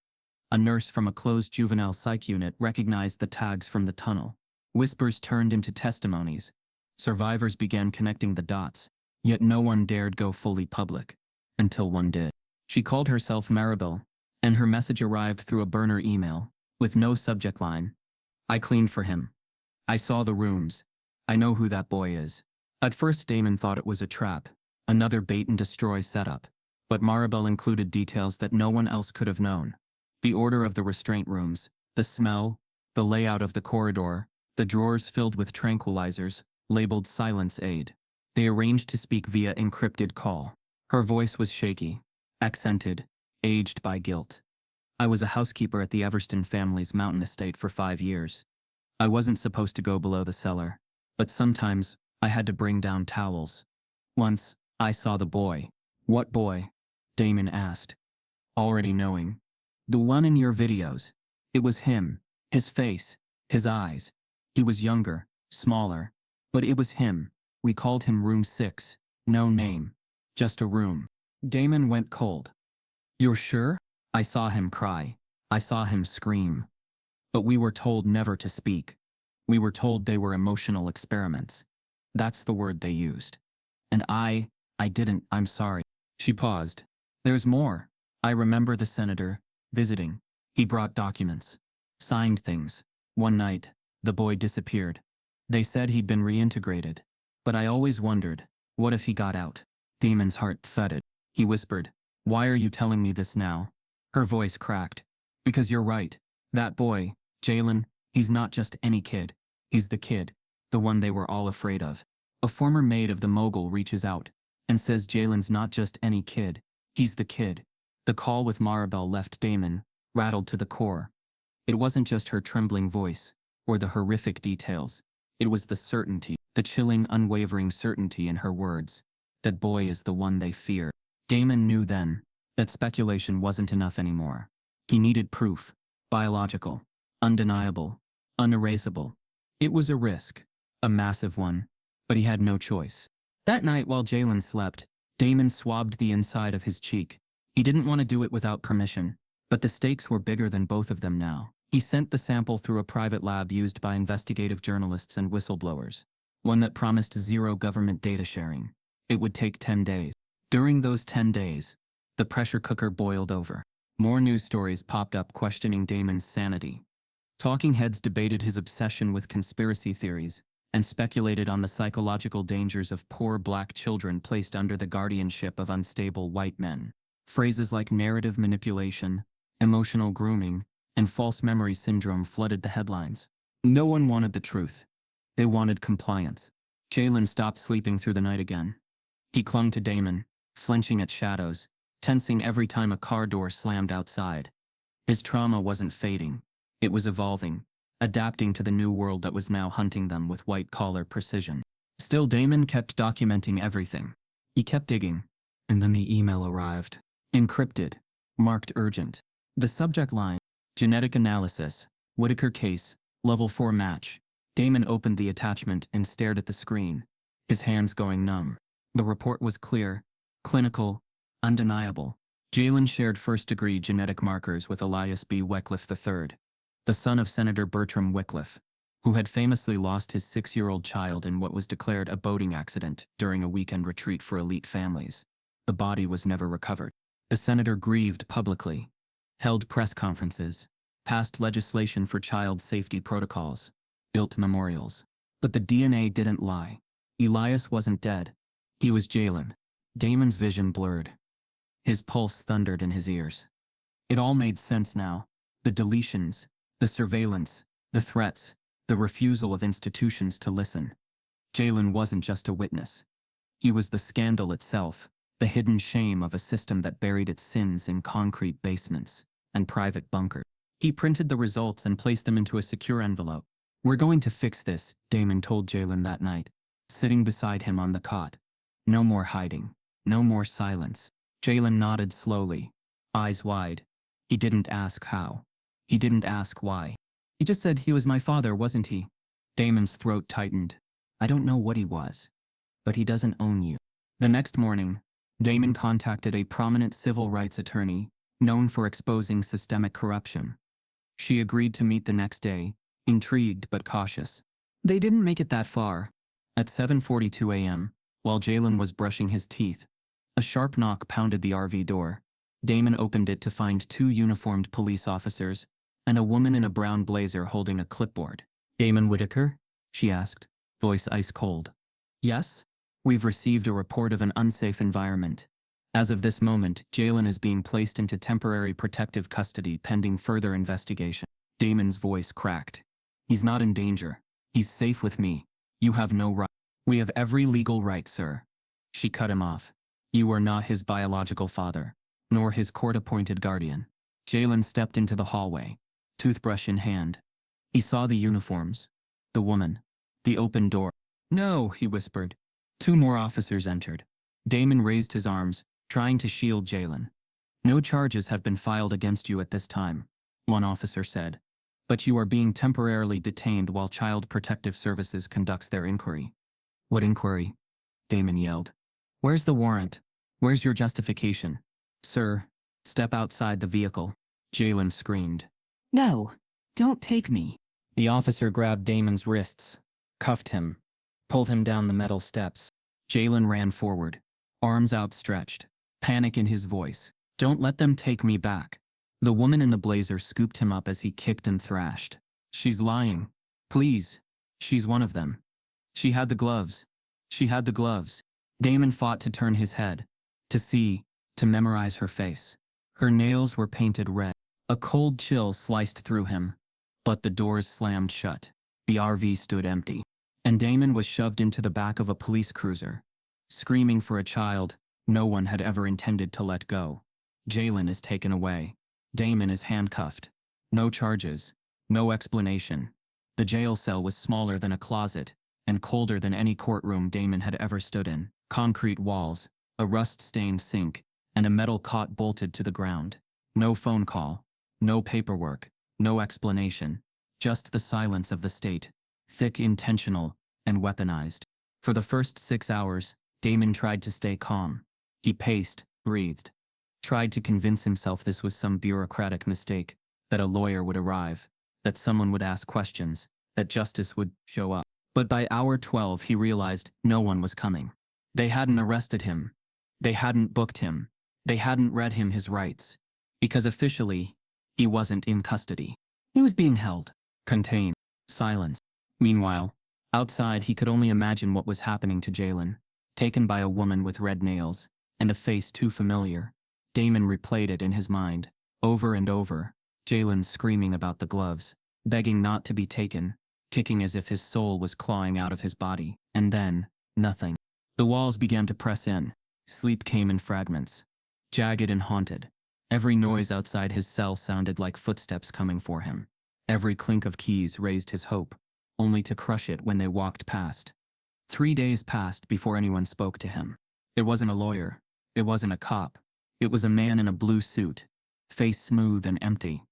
A nurse from a closed juvenile psych unit recognized the tags from the tunnel. Whispers turned into testimonies. Survivors began connecting the dots, yet no one dared go fully public. Until one did. She called herself Maribel, and her message arrived through a burner email, with no subject line. "I cleaned for him. I saw the rooms. I know who that boy is." At first Damon thought it was a trap, another bait-and-destroy setup. But Maribel included details that no one else could have known. The order of the restraint rooms, the smell, the layout of the corridor, the drawers filled with tranquilizers, labeled silence aid. They arranged to speak via encrypted call. Her voice was shaky, accented, aged by guilt. "I was a housekeeper at the Everston family's mountain estate for 5 years. I wasn't supposed to go below the cellar, but sometimes I had to bring down towels. Once, I saw the boy." "What boy?" Damon asked, already knowing. The one in your videos. It was him. His face. His eyes. He was younger, smaller. But it was him. We called him Room 6. No name. Just a room. Damon went cold. You're sure? I saw him cry. I saw him scream. But we were told never to speak. We were told they were emotional experiments. That's the word they used. And I didn't, I'm sorry. She paused. There's more. I remember the senator visiting. He brought documents. Signed things. One night, the boy disappeared. They said he'd been reintegrated. But I always wondered, what if he got out? Damon's heart thudded. He whispered, why are you telling me this now? Her voice cracked. Because you're right. That boy, Jalen, he's not just any kid. He's the kid. The one they were all afraid of. A former maid of the mogul reaches out and says Jalen's not just any kid. He's the kid. The call with Maribel left Damon rattled to the core. It wasn't just her trembling voice or the horrific details. It was the certainty, the chilling, unwavering certainty in her words. That boy is the one they fear. Damon knew then that speculation wasn't enough anymore. He needed proof. Biological. Undeniable. Unerasable. It was a risk. A massive one. But he had no choice. That night while Jalen slept, Damon swabbed the inside of his cheek. He didn't want to do it without permission. But the stakes were bigger than both of them now. He sent the sample through a private lab used by investigative journalists and whistleblowers. One that promised zero government data sharing. It would take 10 days. During those 10 days, the pressure cooker boiled over. More news stories popped up questioning Damon's sanity. Talking heads debated his obsession with conspiracy theories and speculated on the psychological dangers of poor black children placed under the guardianship of unstable white men. Phrases like narrative manipulation, emotional grooming, and false memory syndrome flooded the headlines. No one wanted the truth. They wanted compliance. Jalen stopped sleeping through the night again. He clung to Damon, flinching at shadows, tensing every time a car door slammed outside. His trauma wasn't fading. It was evolving, adapting to the new world that was now hunting them with white-collar precision. Still, Damon kept documenting everything. He kept digging, and then the email arrived. Encrypted, marked urgent. The subject line, genetic analysis, Whitaker case, level 4 match. Damon opened the attachment and stared at the screen, his hands going numb. The report was clear, clinical, undeniable. Jalen shared first-degree genetic markers with Elias B. Wycliffe III, the son of Senator Bertram Wycliffe, who had famously lost his 6-year-old child in what was declared a boating accident during a weekend retreat for elite families. The body was never recovered. The senator grieved publicly, held press conferences, passed legislation for child safety protocols, built memorials. But the DNA didn't lie. Elias wasn't dead. He was Jalen. Damon's vision blurred. His pulse thundered in his ears. It all made sense now. The deletions, the surveillance, the threats, the refusal of institutions to listen. Jalen wasn't just a witness. He was the scandal itself, the hidden shame of a system that buried its sins in concrete basements and private bunkers. He printed the results and placed them into a secure envelope. We're going to fix this, Damon told Jalen that night, sitting beside him on the cot. No more hiding. No more silence. Jalen nodded slowly, eyes wide. He didn't ask how. He didn't ask why. He just said he was my father, wasn't he? Damon's throat tightened. I don't know what he was, but he doesn't own you. The next morning, Damon contacted a prominent civil rights attorney known for exposing systemic corruption. She agreed to meet the next day, intrigued but cautious. They didn't make it that far. At 7:42 a.m., while Jalen was brushing his teeth, a sharp knock pounded the RV door. Damon opened it to find 2 uniformed police officers and a woman in a brown blazer holding a clipboard. Damon Whitaker? She asked, voice ice cold. Yes? We've received a report of an unsafe environment. As of this moment, Jalen is being placed into temporary protective custody pending further investigation. Damon's voice cracked. He's not in danger. He's safe with me. You have no right. We have every legal right, sir. She cut him off. You are not his biological father, nor his court-appointed guardian. Jalen stepped into the hallway, toothbrush in hand. He saw the uniforms, the woman, the open door. No, he whispered. 2 more officers entered. Damon raised his arms, trying to shield Jalen. No charges have been filed against you at this time, one officer said. But you are being temporarily detained while Child Protective Services conducts their inquiry. What inquiry? Damon yelled. Where's the warrant? Where's your justification? Sir, step outside the vehicle. Jalen screamed. No, don't take me. The officer grabbed Damon's wrists, cuffed him, pulled him down the metal steps. Jalen ran forward, arms outstretched, panic in his voice. Don't let them take me back. The woman in the blazer scooped him up as he kicked and thrashed. She's lying. Please. She's one of them. She had the gloves. She had the gloves. Damon fought to turn his head, to see, to memorize her face. Her nails were painted red. A cold chill sliced through him, but the doors slammed shut. The RV stood empty, and Damon was shoved into the back of a police cruiser, screaming for a child no one had ever intended to let go. Jalen is taken away. Damon is handcuffed. No charges, no explanation. The jail cell was smaller than a closet, and colder than any courtroom Damon had ever stood in. Concrete walls, a rust-stained sink, and a metal cot bolted to the ground. No phone call, no paperwork, no explanation. Just the silence of the state, thick, intentional, and weaponized. For the first 6 hours, Damon tried to stay calm. He paced, breathed, tried to convince himself this was some bureaucratic mistake, that a lawyer would arrive, that someone would ask questions, that justice would show up. But by hour 12 he realized no one was coming. They hadn't arrested him. They hadn't booked him. They hadn't read him his rights. Because officially, he wasn't in custody. He was being held, contained, silence. Meanwhile, outside he could only imagine what was happening to Jalen, taken by a woman with red nails, and a face too familiar. Damon replayed it in his mind, over and over. Jalen screaming about the gloves, begging not to be taken, kicking as if his soul was clawing out of his body, and then, nothing. The walls began to press in. Sleep came in fragments, jagged and haunted. Every noise outside his cell sounded like footsteps coming for him. Every clink of keys raised his hope, only to crush it when they walked past. 3 days passed before anyone spoke to him. It wasn't a lawyer. It wasn't a cop. It was a man in a blue suit, face smooth and empty.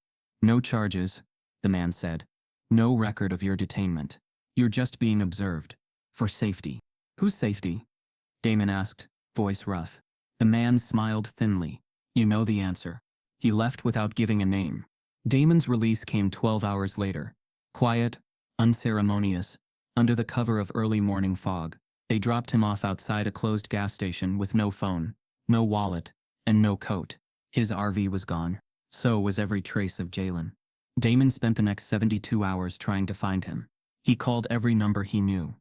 No charges, the man said. No record of your detainment. You're just being observed. For safety. Whose safety? Damon asked, voice rough. The man smiled thinly. You know the answer. He left without giving a name. Damon's release came 12 hours later. Quiet, unceremonious, under the cover of early morning fog. They dropped him off outside a closed gas station with no phone, no wallet, and no coat. His RV was gone. So was every trace of Jalen. Damon spent the next 72 hours trying to find him. He called every number he knew,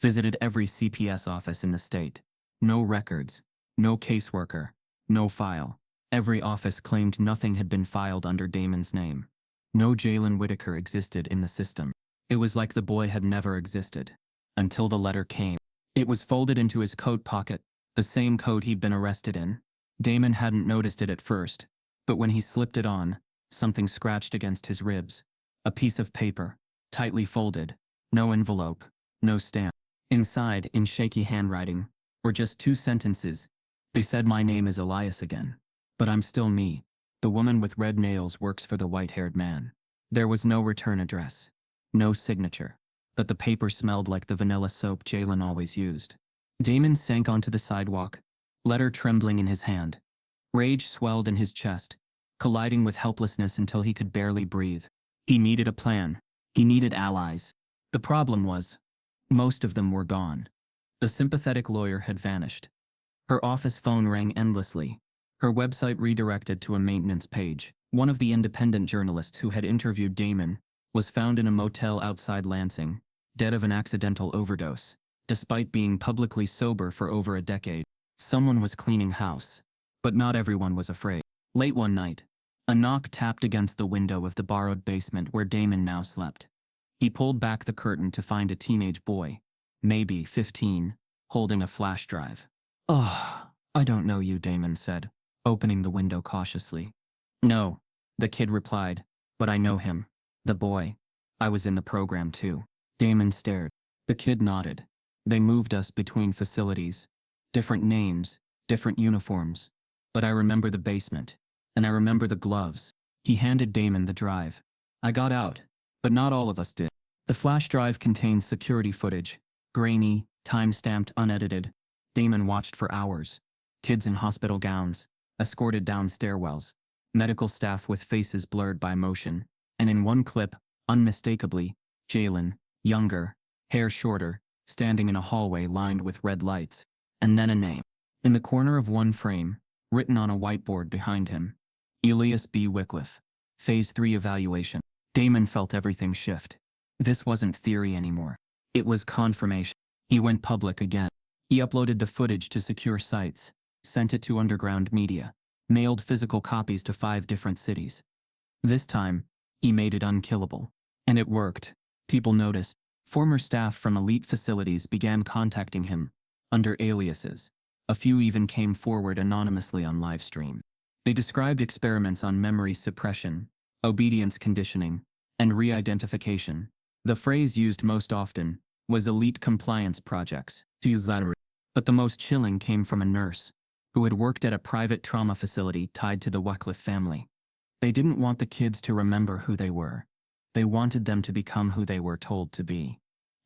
visited every CPS office in the state. No records, no caseworker, no file. Every office claimed nothing had been filed under Damon's name. No Damon Whitaker existed in the system. It was like the boy had never existed. Until the letter came. It was folded into his coat pocket, the same coat he'd been arrested in. Damon hadn't noticed it at first, but when he slipped it on, something scratched against his ribs. A piece of paper, tightly folded, no envelope, no stamp. Inside, in shaky handwriting, were just 2 sentences. They said, my name is Elias again. But I'm still me. The woman with red nails works for the white-haired man. There was no return address. No signature. But the paper smelled like the vanilla soap Jalen always used. Damon sank onto the sidewalk, letter trembling in his hand. Rage swelled in his chest, colliding with helplessness until he could barely breathe. He needed a plan. He needed allies. The problem was, most of them were gone. The sympathetic lawyer had vanished. Her office phone rang endlessly. Her website redirected to a maintenance page. One of the independent journalists who had interviewed Damon was found in a motel outside Lansing, dead of an accidental overdose. Despite being publicly sober for over a decade, someone was cleaning house. But not everyone was afraid. Late one night, a knock tapped against the window of the borrowed basement where Damon now slept. He pulled back the curtain to find a teenage boy, maybe 15, holding a flash drive. "Oh, I don't know you," Damon said, opening the window cautiously. "No," the kid replied, "but I know him. The boy. I was in the program too." Damon stared. The kid nodded. "They moved us between facilities. Different names, different uniforms. But I remember the basement. And I remember the gloves. He handed Damon the drive. I got out, but not all of us did. The flash drive contains security footage, grainy, time-stamped, unedited. Damon watched for hours. Kids in hospital gowns, escorted down stairwells, medical staff with faces blurred by motion, and in one clip, unmistakably, Jalen, younger, hair shorter, standing in a hallway lined with red lights. And then a name. In the corner of one frame, written on a whiteboard behind him. Elias B. Wycliffe. Phase 3 evaluation. Damon felt everything shift. This wasn't theory anymore. It was confirmation. He went public again. He uploaded the footage to secure sites, sent it to underground media, mailed physical copies to 5 different cities. This time, he made it unkillable. And it worked. People noticed. Former staff from elite facilities began contacting him, under aliases. A few even came forward anonymously on livestream. They described experiments on memory suppression, obedience conditioning, and re-identification. The phrase used most often was elite compliance projects, to use that. But the most chilling came from a nurse who had worked at a private trauma facility tied to the Wycliffe family. They didn't want the kids to remember who they were. They wanted them to become who they were told to be.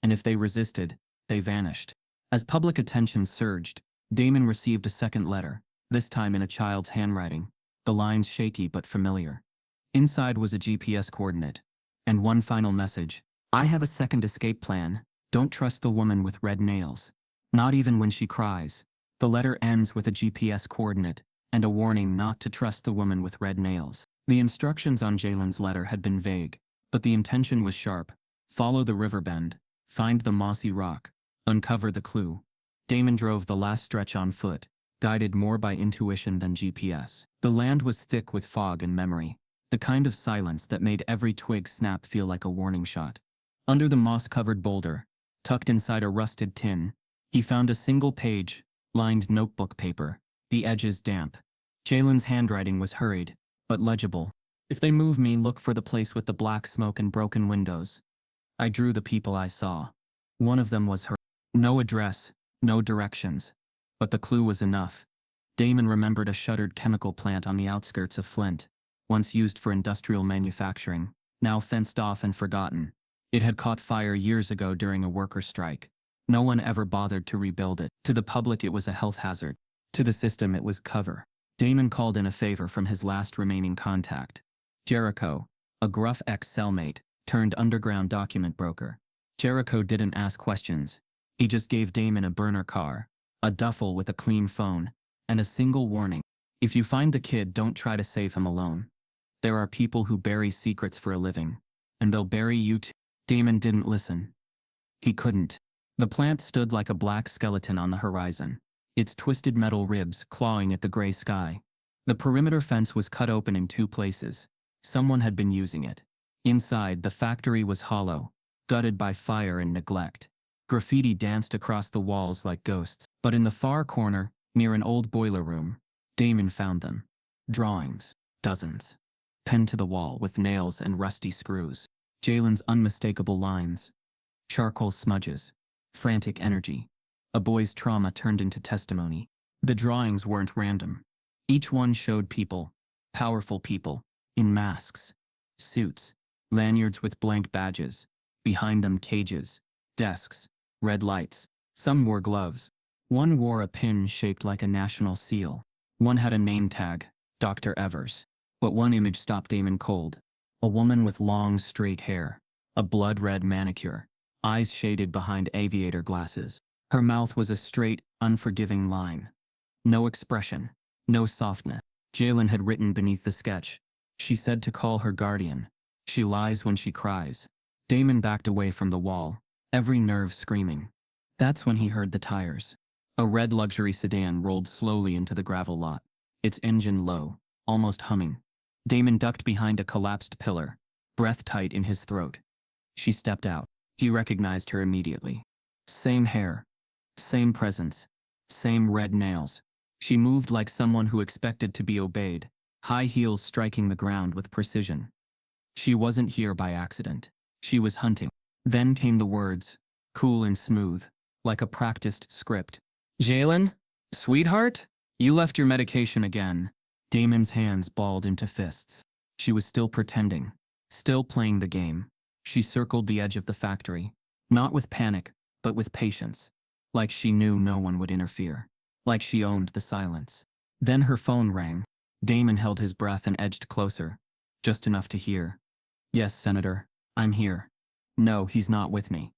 And if they resisted, they vanished. As public attention surged, Damon received a second letter, this time in a child's handwriting, the lines shaky but familiar. Inside was a GPS coordinate, and one final message. I have a second escape plan. Don't trust the woman with red nails. Not even when she cries. The letter ends with a GPS coordinate, and a warning not to trust the woman with red nails. The instructions on Jalen's letter had been vague, but the intention was sharp. Follow the river bend, find the mossy rock, uncover the clue. Damon drove the last stretch on foot, guided more by intuition than GPS. The land was thick with fog and memory, the kind of silence that made every twig snap feel like a warning shot. Under the moss-covered boulder, tucked inside a rusted tin, he found a single page, lined notebook paper, the edges damp. Jalen's handwriting was hurried, but legible. If they move me, look for the place with the black smoke and broken windows. I drew the people I saw. One of them was her. No address, no directions. But the clue was enough. Damon remembered a shuttered chemical plant on the outskirts of Flint, once used for industrial manufacturing, now fenced off and forgotten. It had caught fire years ago during a worker strike. No one ever bothered to rebuild it. To the public it was a health hazard. To the system it was cover. Damon called in a favor from his last remaining contact. Jericho, a gruff ex-cellmate, turned underground document broker. Jericho didn't ask questions. He just gave Damon a burner car, a duffel with a clean phone, and a single warning. If you find the kid, don't try to save him alone. There are people who bury secrets for a living, and they'll bury you too. Damon didn't listen. He couldn't. The plant stood like a black skeleton on the horizon, its twisted metal ribs clawing at the gray sky. The perimeter fence was cut open in 2 places. Someone had been using it. Inside, the factory was hollow, gutted by fire and neglect. Graffiti danced across the walls like ghosts. But in the far corner, near an old boiler room, Damon found them. Drawings. Dozens. Pinned to the wall with nails and rusty screws. Jalen's unmistakable lines. Charcoal smudges. Frantic energy. A boy's trauma turned into testimony. The drawings weren't random. Each one showed people, powerful people, in masks, suits, lanyards with blank badges, behind them cages, desks, red lights. Some wore gloves. One wore a pin shaped like a national seal. One had a name tag, Dr. Evers. But one image stopped Damon cold. A woman with long, straight hair, a blood-red manicure, eyes shaded behind aviator glasses. Her mouth was a straight, unforgiving line. No expression, no softness. Jalen had written beneath the sketch. She said to call her guardian. She lies when she cries. Damon backed away from the wall, every nerve screaming. That's when he heard the tires. A red luxury sedan rolled slowly into the gravel lot, its engine low, almost humming. Damon ducked behind a collapsed pillar, breath tight in his throat. She stepped out. He recognized her immediately. Same hair, same presence, same red nails. She moved like someone who expected to be obeyed, high heels striking the ground with precision. She wasn't here by accident. She was hunting. Then came the words, cool and smooth, like a practiced script. Jalen? Sweetheart? You left your medication again. Damon's hands balled into fists. She was still pretending, still playing the game. She circled the edge of the factory, not with panic, but with patience. Like she knew no one would interfere. Like she owned the silence. Then her phone rang. Damon held his breath and edged closer, just enough to hear. "Yes, Senator, I'm here." "No, he's not with me.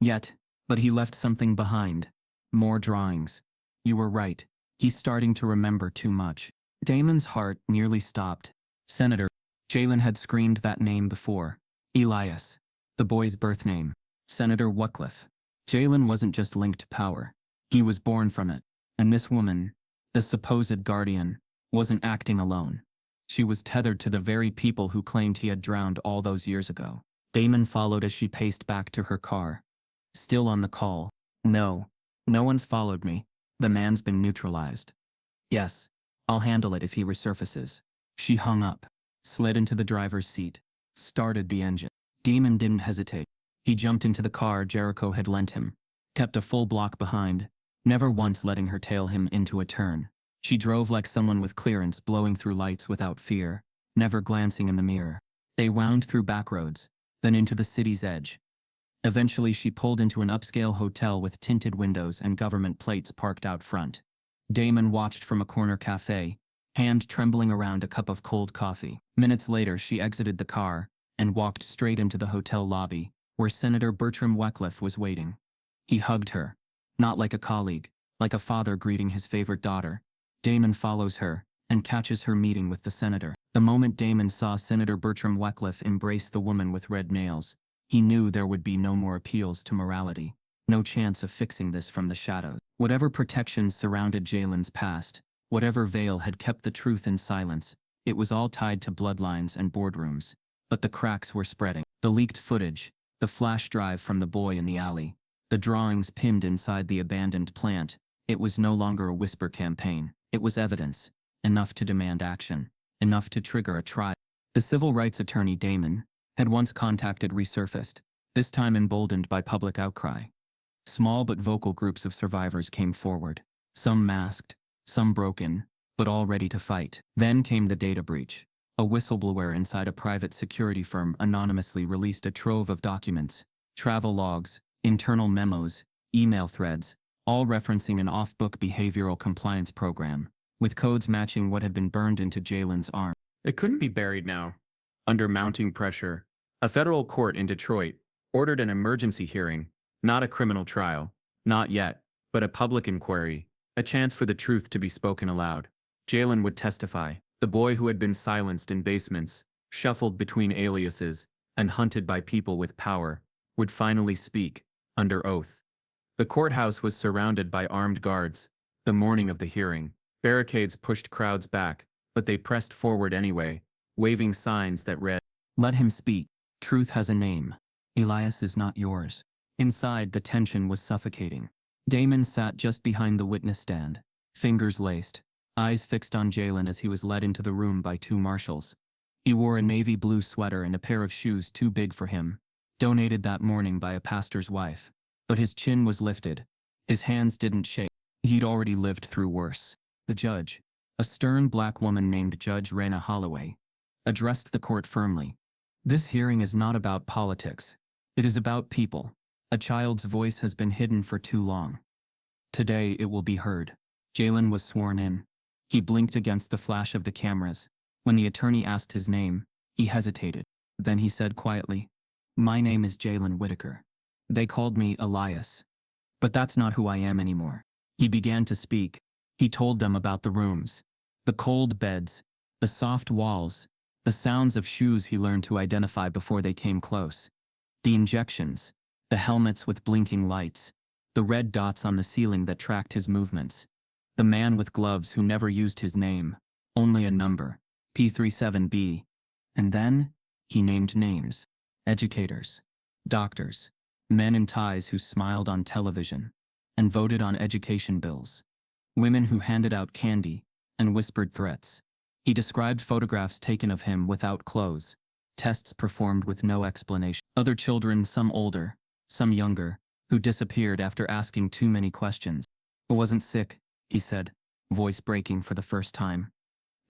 Yet, but he left something behind. More drawings." "You were right. He's starting to remember too much." Damon's heart nearly stopped. Senator. Jalen had screamed that name before. Elias. The boy's birth name. Senator Wycliffe. Jalen wasn't just linked to power. He was born from it. And this woman, the supposed guardian, wasn't acting alone. She was tethered to the very people who claimed he had drowned all those years ago. Damon followed as she paced back to her car. Still on the call. "No. No one's followed me. The man's been neutralized." "Yes. I'll handle it if he resurfaces." She hung up, slid into the driver's seat, started the engine. Damon didn't hesitate. He jumped into the car Jericho had lent him, kept a full block behind, never once letting her tail him into a turn. She drove like someone with clearance, blowing through lights without fear, never glancing in the mirror. They wound through back roads, then into the city's edge. Eventually she pulled into an upscale hotel with tinted windows and government plates parked out front. Damon watched from a corner cafe, hand trembling around a cup of cold coffee. Minutes later she exited the car and walked straight into the hotel lobby, where Senator Bertram Wycliffe was waiting. He hugged her, not like a colleague, like a father greeting his favorite daughter. Damon follows her and catches her meeting with the senator. The moment Damon saw Senator Bertram Wycliffe embrace the woman with red nails, he knew there would be no more appeals to morality, no chance of fixing this from the shadows. Whatever protections surrounded Jalen's past, whatever veil had kept the truth in silence, it was all tied to bloodlines and boardrooms. But the cracks were spreading. The leaked footage, the flash drive from the boy in the alley, the drawings pinned inside the abandoned plant, it was no longer a whisper campaign. It was evidence, enough to demand action, enough to trigger a trial. The civil rights attorney Damon had once contacted resurfaced, this time emboldened by public outcry. Small but vocal groups of survivors came forward, some masked, some broken, but all ready to fight. Then came the data breach. A whistleblower inside a private security firm anonymously released a trove of documents, travel logs, internal memos, email threads, all referencing an off-book behavioral compliance program, with codes matching what had been burned into Jalen's arm. It couldn't be buried now. Under mounting pressure, a federal court in Detroit ordered an emergency hearing, not a criminal trial, not yet, but a public inquiry, a chance for the truth to be spoken aloud. Jalen would testify. The boy who had been silenced in basements, shuffled between aliases, and hunted by people with power, would finally speak, under oath. The courthouse was surrounded by armed guards. The morning of the hearing, barricades pushed crowds back, but they pressed forward anyway, waving signs that read, "Let him speak. Truth has a name. Elias is not yours." Inside, the tension was suffocating. Damon sat just behind the witness stand, fingers laced, eyes fixed on Jalen as he was led into the room by two marshals. He wore a navy blue sweater and a pair of shoes too big for him, donated that morning by a pastor's wife. But his chin was lifted. His hands didn't shake. He'd already lived through worse. The judge, a stern black woman named Judge Rena Holloway, addressed the court firmly. "This hearing is not about politics. It is about people. A child's voice has been hidden for too long. Today it will be heard." Jalen was sworn in. He blinked against the flash of the cameras. When the attorney asked his name, he hesitated. Then he said quietly, "My name is Damon Whitaker. They called me Elias. But that's not who I am anymore." He began to speak. He told them about the rooms, the cold beds, the soft walls, the sounds of shoes he learned to identify before they came close, the injections, the helmets with blinking lights, the red dots on the ceiling that tracked his movements, the man with gloves who never used his name, only a number, P37B. And then, he named names: educators, doctors, men in ties who smiled on television and voted on education bills, women who handed out candy and whispered threats. He described photographs taken of him without clothes, tests performed with no explanation, other children, some older, some younger, who disappeared after asking too many questions. "I wasn't sick," he said, voice breaking for the first time.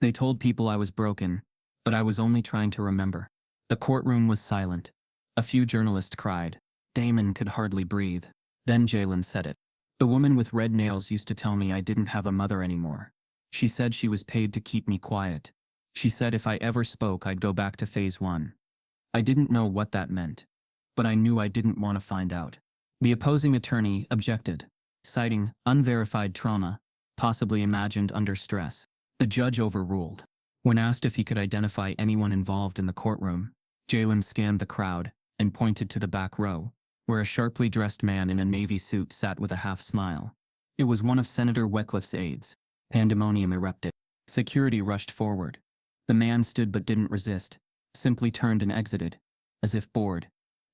They told people I was broken, but I was only trying to remember. The courtroom was silent. A few journalists cried. Damon could hardly breathe. Then Jalen said it. The woman with red nails used to tell me I didn't have a mother anymore. She said she was paid to keep me quiet. She said if I ever spoke I'd go back to phase 1. I didn't know what that meant, but I knew I didn't want to find out. The opposing attorney objected, citing unverified trauma, possibly imagined under stress. The judge overruled. When asked if he could identify anyone involved in the courtroom, Jalen scanned the crowd and pointed to the back row, where a sharply dressed man in a navy suit sat with a half smile. It was one of Senator Wetcliffe's aides. Pandemonium erupted. Security rushed forward. The man stood but didn't resist, simply turned and exited, as if bored,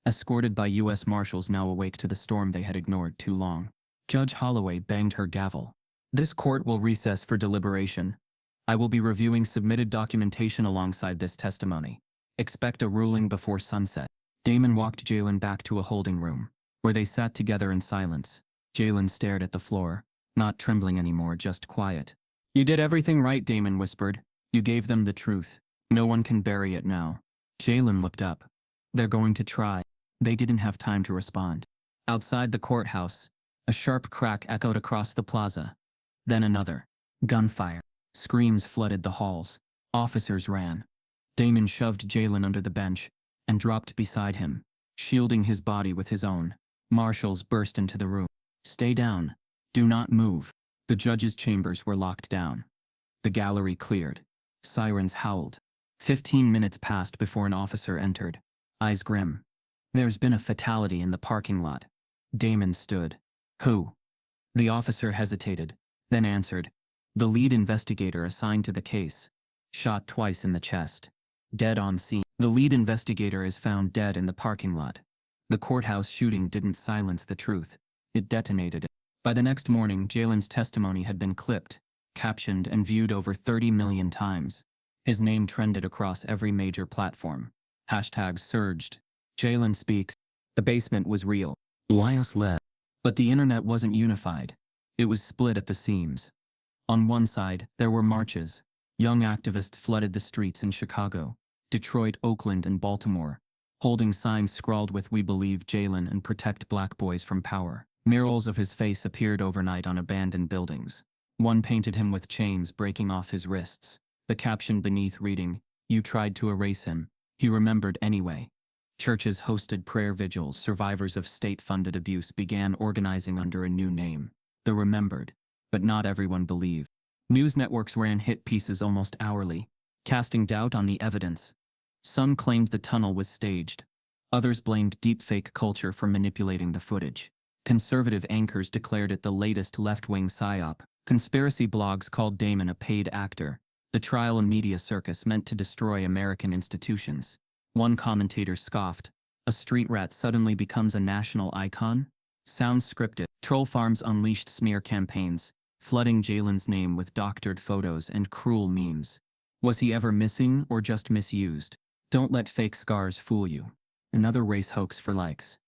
escorted by U.S. Marshals now awake to the storm they had ignored too long. Judge Holloway banged her gavel. This court will recess for deliberation. I will be reviewing submitted documentation alongside this testimony. Expect a ruling before sunset. Damon walked Jalen back to a holding room, where they sat together in silence. Jalen stared at the floor, not trembling anymore, just quiet. You did everything right, Damon whispered. You gave them the truth. No one can bury it now. Jalen looked up. They're going to try. They didn't have time to respond. Outside the courthouse, a sharp crack echoed across the plaza. Then another. Gunfire. Screams flooded the halls. Officers ran. Damon shoved Jalen under the bench and dropped beside him, shielding his body with his own. Marshals burst into the room. Stay down. Do not move. The judge's chambers were locked down. The gallery cleared. Sirens howled. 15 minutes passed before an officer entered, eyes grim. There's been a fatality in the parking lot. Damon stood. Who? The officer hesitated, then answered. The lead investigator assigned to the case. Shot twice in the chest. Dead on scene. The lead investigator is found dead in the parking lot. The courthouse shooting didn't silence the truth. It detonated it. By the next morning, Jalen's testimony had been clipped, captioned, and viewed over 30 million times. His name trended across every major platform. Hashtags surged. Jalen speaks. The basement was real. Elias led. But the internet wasn't unified. It was split at the seams. On one side, there were marches. Young activists flooded the streets in Chicago, Detroit, Oakland, and Baltimore, holding signs scrawled with "We believe Jalen" and "Protect Black Boys from Power." Murals of his face appeared overnight on abandoned buildings. One painted him with chains breaking off his wrists. The caption beneath reading, "You tried to erase him. He remembered anyway." Churches hosted prayer vigils. Survivors of state-funded abuse began organizing under a new name, the Remembered. But not everyone believed. News networks ran hit pieces almost hourly, casting doubt on the evidence. Some claimed the tunnel was staged. Others blamed deepfake culture for manipulating the footage. Conservative anchors declared it the latest left-wing psyop. Conspiracy blogs called Damon a paid actor, the trial and media circus meant to destroy American institutions. One commentator scoffed, "A street rat suddenly becomes a national icon? Sounds scripted." Troll farms unleashed smear campaigns, flooding Jalen's name with doctored photos and cruel memes. Was he ever missing or just misused? Don't let fake scars fool you. Another race hoax for likes.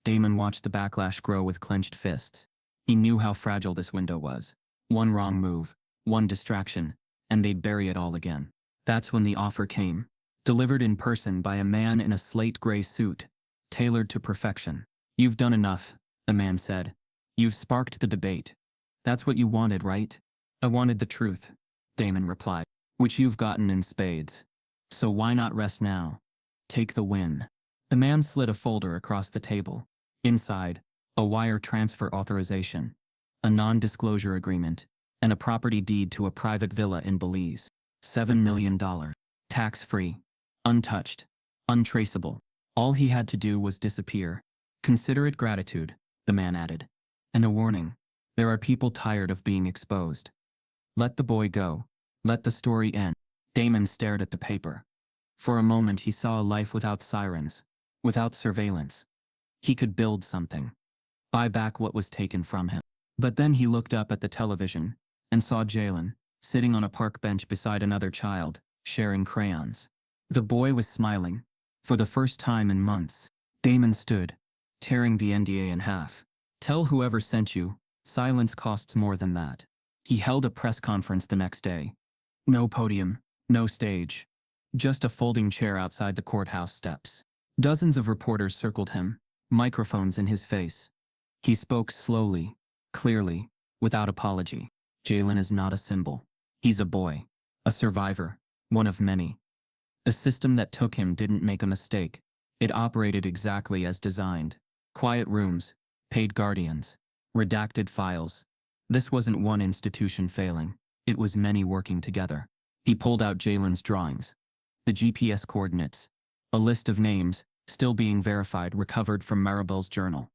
Damon watched the backlash grow with clenched fists. He knew how fragile this window was. One wrong move, one distraction, and they'd bury it all again. That's when the offer came. Delivered in person by a man in a slate gray suit, tailored to perfection. "You've done enough," the man said. "You've sparked the debate. That's what you wanted, right?" "I wanted the truth," Damon replied. "Which you've gotten in spades. So why not rest now? Take the win." The man slid a folder across the table. Inside, a wire transfer authorization, a non-disclosure agreement, and a property deed to a private villa in Belize. $7 million. Tax-free. Untouched. Untraceable. All he had to do was disappear. "Consider it gratitude," the man added. "And a warning. There are people tired of being exposed. Let the boy go. Let the story end." Damon stared at the paper. For a moment he saw a life without sirens, without surveillance. He could build something. Buy back what was taken from him. But then he looked up at the television and saw Jalen, sitting on a park bench beside another child, sharing crayons. The boy was smiling. For the first time in months. Damon stood, tearing the NDA in half. "Tell whoever sent you, silence costs more than that." He held a press conference the next day. No podium, no stage. Just a folding chair outside the courthouse steps. Dozens of reporters circled him, microphones in his face. He spoke slowly, clearly, without apology. Jalen is not a symbol. He's a boy. A survivor. One of many. The system that took him didn't make a mistake. It operated exactly as designed. Quiet rooms, paid guardians, redacted files. This wasn't one institution failing. It was many working together. He pulled out Jalen's drawings. The GPS coordinates. A list of names, still being verified, recovered from Maribel's journal.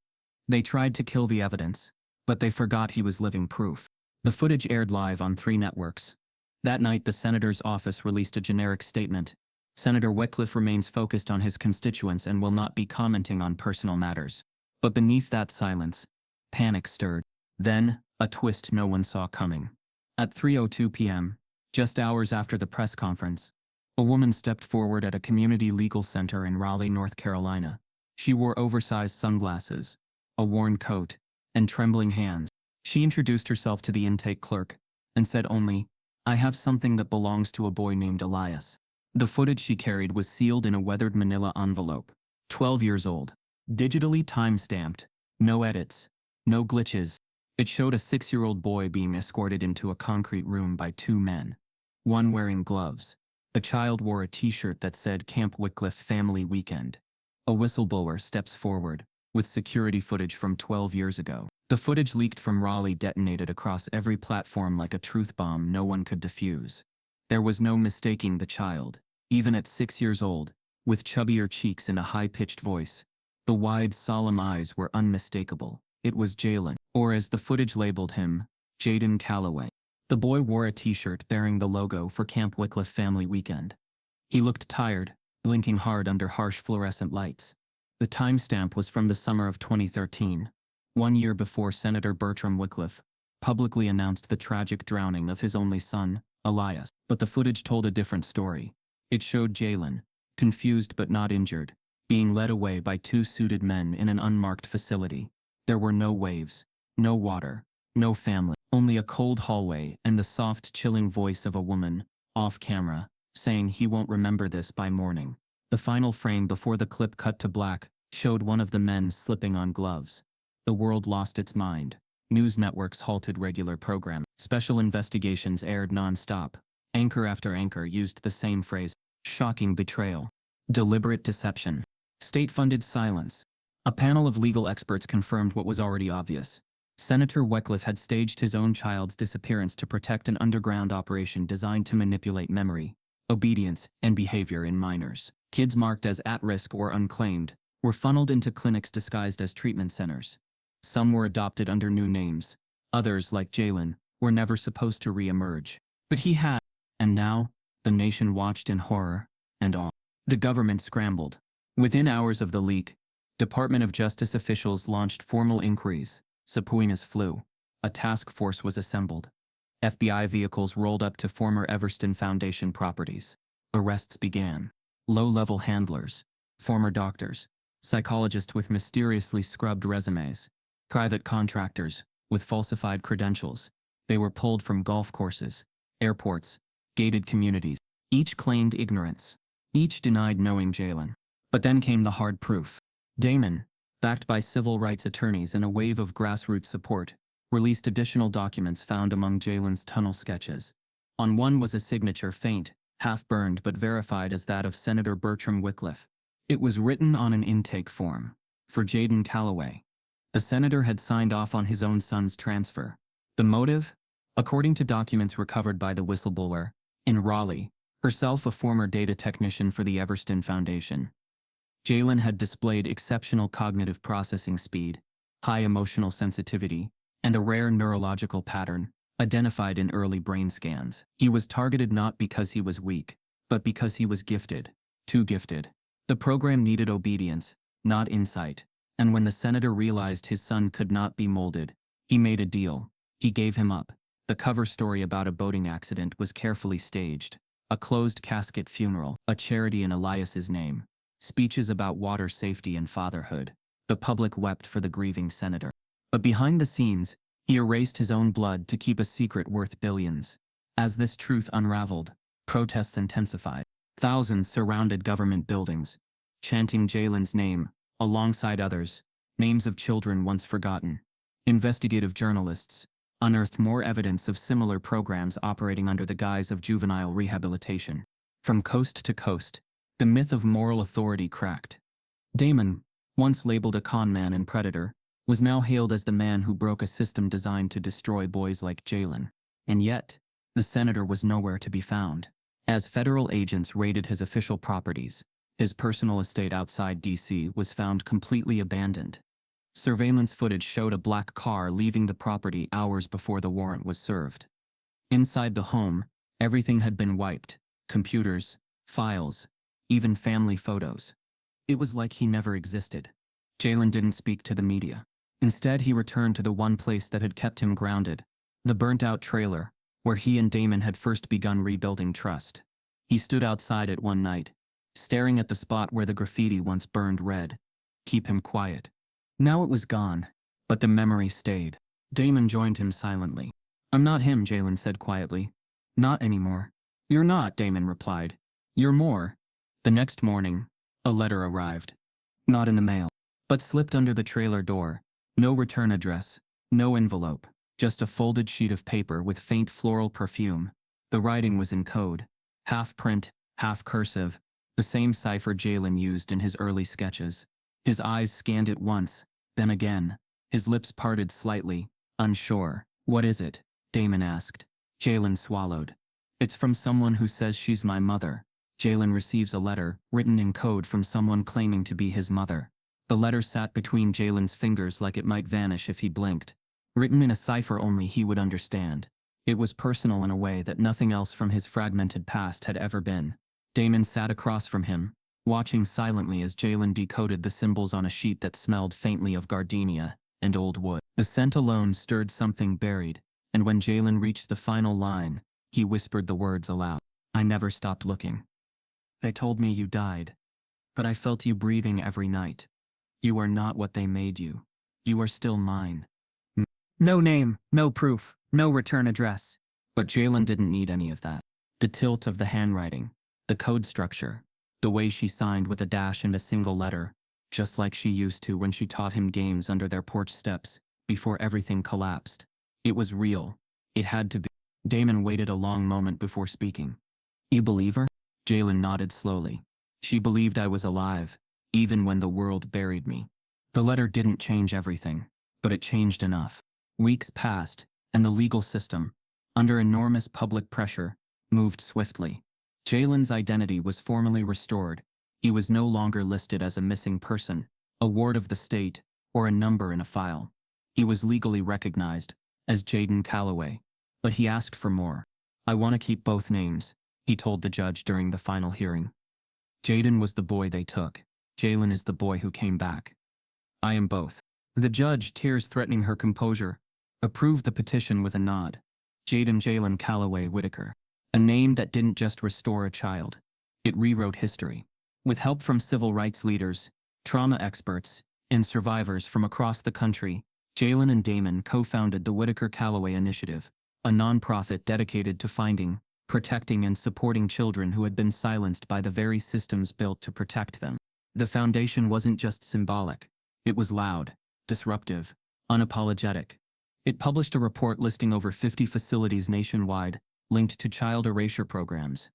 They tried to kill the evidence, but they forgot he was living proof. The footage aired live on 3 networks. That night, the senator's office released a generic statement. Senator Whitcliffe remains focused on his constituents and will not be commenting on personal matters. But beneath that silence, panic stirred. Then, a twist no one saw coming. At 3:02 p.m., just hours after the press conference, a woman stepped forward at a community legal center in Raleigh, North Carolina. She wore oversized sunglasses, a worn coat, and trembling hands. She introduced herself to the intake clerk and said only, "I have something that belongs to a boy named Elias." The footage she carried was sealed in a weathered manila envelope. 12 years old. Digitally time-stamped. No edits. No glitches. It showed a 6-year-old boy being escorted into a concrete room by 2 men. One wearing gloves. The child wore a t-shirt that said Camp Wycliffe Family Weekend. A whistleblower steps forward, with security footage from 12 years ago. The footage leaked from Raleigh detonated across every platform like a truth bomb no one could defuse. There was no mistaking the child, even at 6 years old, with chubbier cheeks and a high-pitched voice. The wide, solemn eyes were unmistakable. It was Jalen, or as the footage labeled him, Jaden Calloway. The boy wore a t-shirt bearing the logo for Camp Wycliffe Family Weekend. He looked tired, blinking hard under harsh fluorescent lights. The timestamp was from the summer of 2013, 1 year before Senator Bertram Wycliffe publicly announced the tragic drowning of his only son, Elias. But the footage told a different story. It showed Jalen, confused but not injured, being led away by 2 suited men in an unmarked facility. There were no waves, no water, no family, only a cold hallway and the soft, chilling voice of a woman, off camera, saying he won't remember this by morning. The final frame before the clip cut to black showed one of the men slipping on gloves. The world lost its mind. News networks halted regular programming. Special investigations aired non-stop. Anchor after anchor used the same phrase: shocking betrayal, deliberate deception, state-funded silence. A panel of legal experts confirmed what was already obvious. Senator Wycliffe had staged his own child's disappearance to protect an underground operation designed to manipulate memory, obedience, and behavior in minors. Kids marked as at-risk or unclaimed were funneled into clinics disguised as treatment centers. Some were adopted under new names. Others, like Jalen, were never supposed to re-emerge. But he had. And now, the nation watched in horror and awe. The government scrambled. Within hours of the leak, Department of Justice officials launched formal inquiries. Subpoenas flew. A task force was assembled. FBI vehicles rolled up to former Everston Foundation properties. Arrests began. Low-level handlers, former doctors, psychologists with mysteriously scrubbed resumes, private contractors with falsified credentials. They were pulled from golf courses, airports, gated communities. Each claimed ignorance. Each denied knowing Jalen. But then came the hard proof. Damon, backed by civil rights attorneys and a wave of grassroots support, released additional documents found among Jalen's tunnel sketches. On one was a signature, faint, half-burned but verified as that of Senator Bertram Wycliffe. It was written on an intake form. For Jaden Calloway. The senator had signed off on his own son's transfer. The motive? According to documents recovered by the whistleblower, in Raleigh, herself a former data technician for the Everston Foundation, Jalen had displayed exceptional cognitive processing speed, high emotional sensitivity, and a rare neurological pattern, identified in early brain scans. He was targeted not because he was weak, but because he was gifted. Too gifted. The program needed obedience, not insight. And when the senator realized his son could not be molded, he made a deal. He gave him up. The cover story about a boating accident was carefully staged. A closed casket funeral, a charity in Elias's name. Speeches about water safety and fatherhood. The public wept for the grieving senator. But behind the scenes, he erased his own blood to keep a secret worth billions. As this truth unraveled, protests intensified. Thousands surrounded government buildings, chanting Jalen's name, alongside others, names of children once forgotten. Investigative journalists unearthed more evidence of similar programs operating under the guise of juvenile rehabilitation. From coast to coast, the myth of moral authority cracked. Damon, once labeled a conman and predator, was now hailed as the man who broke a system designed to destroy boys like Jalen. And yet, the senator was nowhere to be found. As federal agents raided his official properties, his personal estate outside D.C. was found completely abandoned. Surveillance footage showed a black car leaving the property hours before the warrant was served. Inside the home, everything had been wiped: computers, files, even family photos. It was like he never existed. Jalen didn't speak to the media. Instead, he returned to the one place that had kept him grounded: the burnt-out trailer, where he and Damon had first begun rebuilding trust. He stood outside it one night, staring at the spot where the graffiti once burned red. "Keep him quiet." Now it was gone, but the memory stayed. Damon joined him silently. "I'm not him," Jalen said quietly. "Not anymore." "You're not," Damon replied. "You're more." The next morning, a letter arrived. Not in the mail, but slipped under the trailer door. No return address, no envelope, just a folded sheet of paper with faint floral perfume. The writing was in code, half print, half cursive, the same cipher Jalen used in his early sketches. His eyes scanned it once, then again. His lips parted slightly, unsure. "What is it?" Damon asked. Jalen swallowed. "It's from someone who says she's my mother." Jalen receives a letter, written in code, from someone claiming to be his mother. The letter sat between Jalen's fingers like it might vanish if he blinked. Written in a cipher only he would understand. It was personal in a way that nothing else from his fragmented past had ever been. Damon sat across from him, watching silently as Jalen decoded the symbols on a sheet that smelled faintly of gardenia and old wood. The scent alone stirred something buried, and when Jalen reached the final line, he whispered the words aloud. "I never stopped looking. They told me you died, but I felt you breathing every night. You are not what they made you. You are still mine." No name, no proof, no return address. But Jalen didn't need any of that. The tilt of the handwriting, the code structure, the way she signed with a dash and a single letter, just like she used to when she taught him games under their porch steps, before everything collapsed. It was real. It had to be. Damon waited a long moment before speaking. "You believe her?" Jalen nodded slowly. "She believed I was alive, even when the world buried me." The letter didn't change everything, but it changed enough. Weeks passed, and the legal system, under enormous public pressure, moved swiftly. Jalen's identity was formally restored. He was no longer listed as a missing person, a ward of the state, or a number in a file. He was legally recognized as Jaden Calloway, but he asked for more. "I want to keep both names," he told the judge during the final hearing. "Jaden was the boy they took. Jalen is the boy who came back. I am both." The judge, tears threatening her composure, approved the petition with a nod. Jalen Calloway Whitaker. A name that didn't just restore a child. It rewrote history. With help from civil rights leaders, trauma experts, and survivors from across the country, Jalen and Damon co-founded the Whitaker Calloway Initiative, a nonprofit dedicated to finding, protecting, and supporting children who had been silenced by the very systems built to protect them. The foundation wasn't just symbolic. It was loud, disruptive, unapologetic. It published a report listing over 50 facilities nationwide linked to child erasure programs.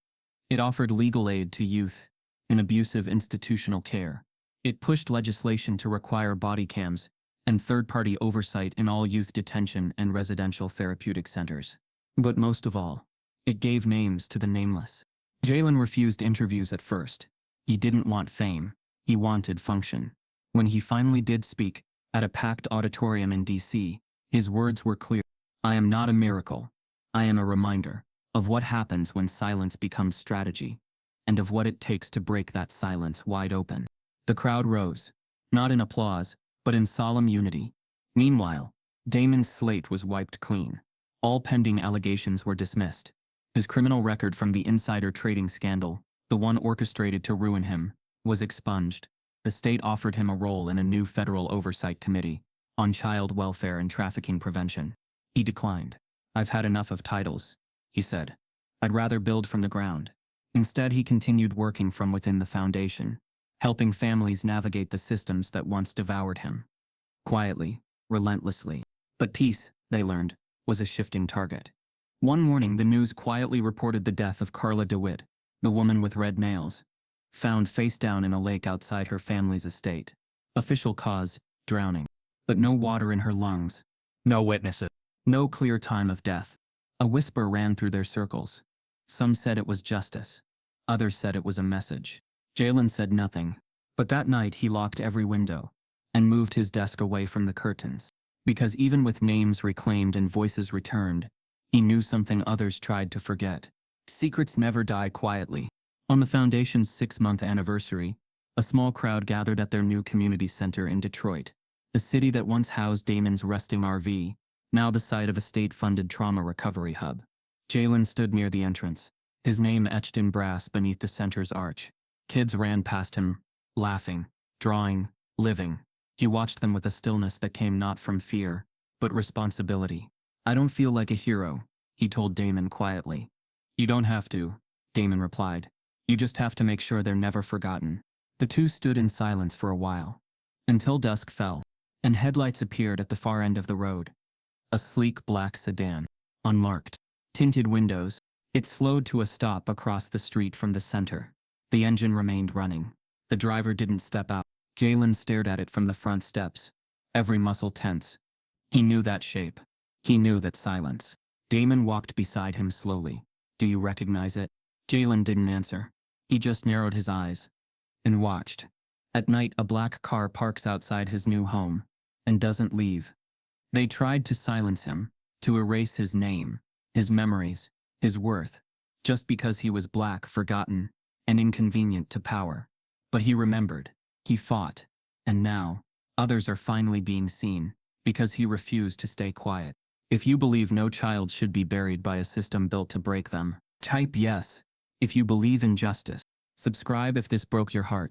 It offered legal aid to youth in abusive institutional care. It pushed legislation to require body cams and third-party oversight in all youth detention and residential therapeutic centers. But most of all, it gave names to the nameless. Jalen refused interviews at first. He didn't want fame. He wanted function. When he finally did speak, at a packed auditorium in D.C., his words were clear. "I am not a miracle. I am a reminder of what happens when silence becomes strategy, and of what it takes to break that silence wide open." The crowd rose, not in applause, but in solemn unity. Meanwhile, Damon's slate was wiped clean. All pending allegations were dismissed. His criminal record from the insider trading scandal, the one orchestrated to ruin him, was expunged. The state offered him a role in a new federal oversight committee on child welfare and trafficking prevention. He declined. "I've had enough of titles. he said. I'd rather build from the ground. Instead, he continued working from within the foundation, helping families navigate the systems that once devoured him. Quietly, relentlessly. But peace, they learned, was a shifting target. One morning, the news quietly reported the death of Carla DeWitt, the woman with red nails, found face down in a lake outside her family's estate. Official cause, drowning. But no water in her lungs. No witnesses. No clear time of death. A whisper ran through their circles. Some said it was justice. Others said it was a message. Jalen said nothing. But that night he locked every window and moved his desk away from the curtains. Because even with names reclaimed and voices returned, he knew something others tried to forget. Secrets never die quietly. On the Foundation's 6-month anniversary, a small crowd gathered at their new community center in Detroit, the city that once housed Damon's resting RV, now the site of a state-funded trauma recovery hub. Jalen stood near the entrance, his name etched in brass beneath the center's arch. Kids ran past him, laughing, drawing, living. He watched them with a stillness that came not from fear, but responsibility. I don't feel like a hero, he told Damon quietly. You don't have to, Damon replied. You just have to make sure they're never forgotten. The two stood in silence for a while, until dusk fell, and headlights appeared at the far end of the road. A sleek black sedan, unmarked, tinted windows. It slowed to a stop across the street from the center. The engine remained running. The driver didn't step out. Jalen stared at it from the front steps, every muscle tense. He knew that shape. He knew that silence. Damon walked beside him slowly. Do you recognize it? Jalen didn't answer. He just narrowed his eyes and watched. At night, a black car parks outside his new home and doesn't leave. They tried to silence him, to erase his name, his memories, his worth, just because he was black, forgotten, and inconvenient to power. But he remembered. He fought. And now, others are finally being seen, because he refused to stay quiet. If you believe no child should be buried by a system built to break them, type yes. If you believe in justice, subscribe if this broke your heart.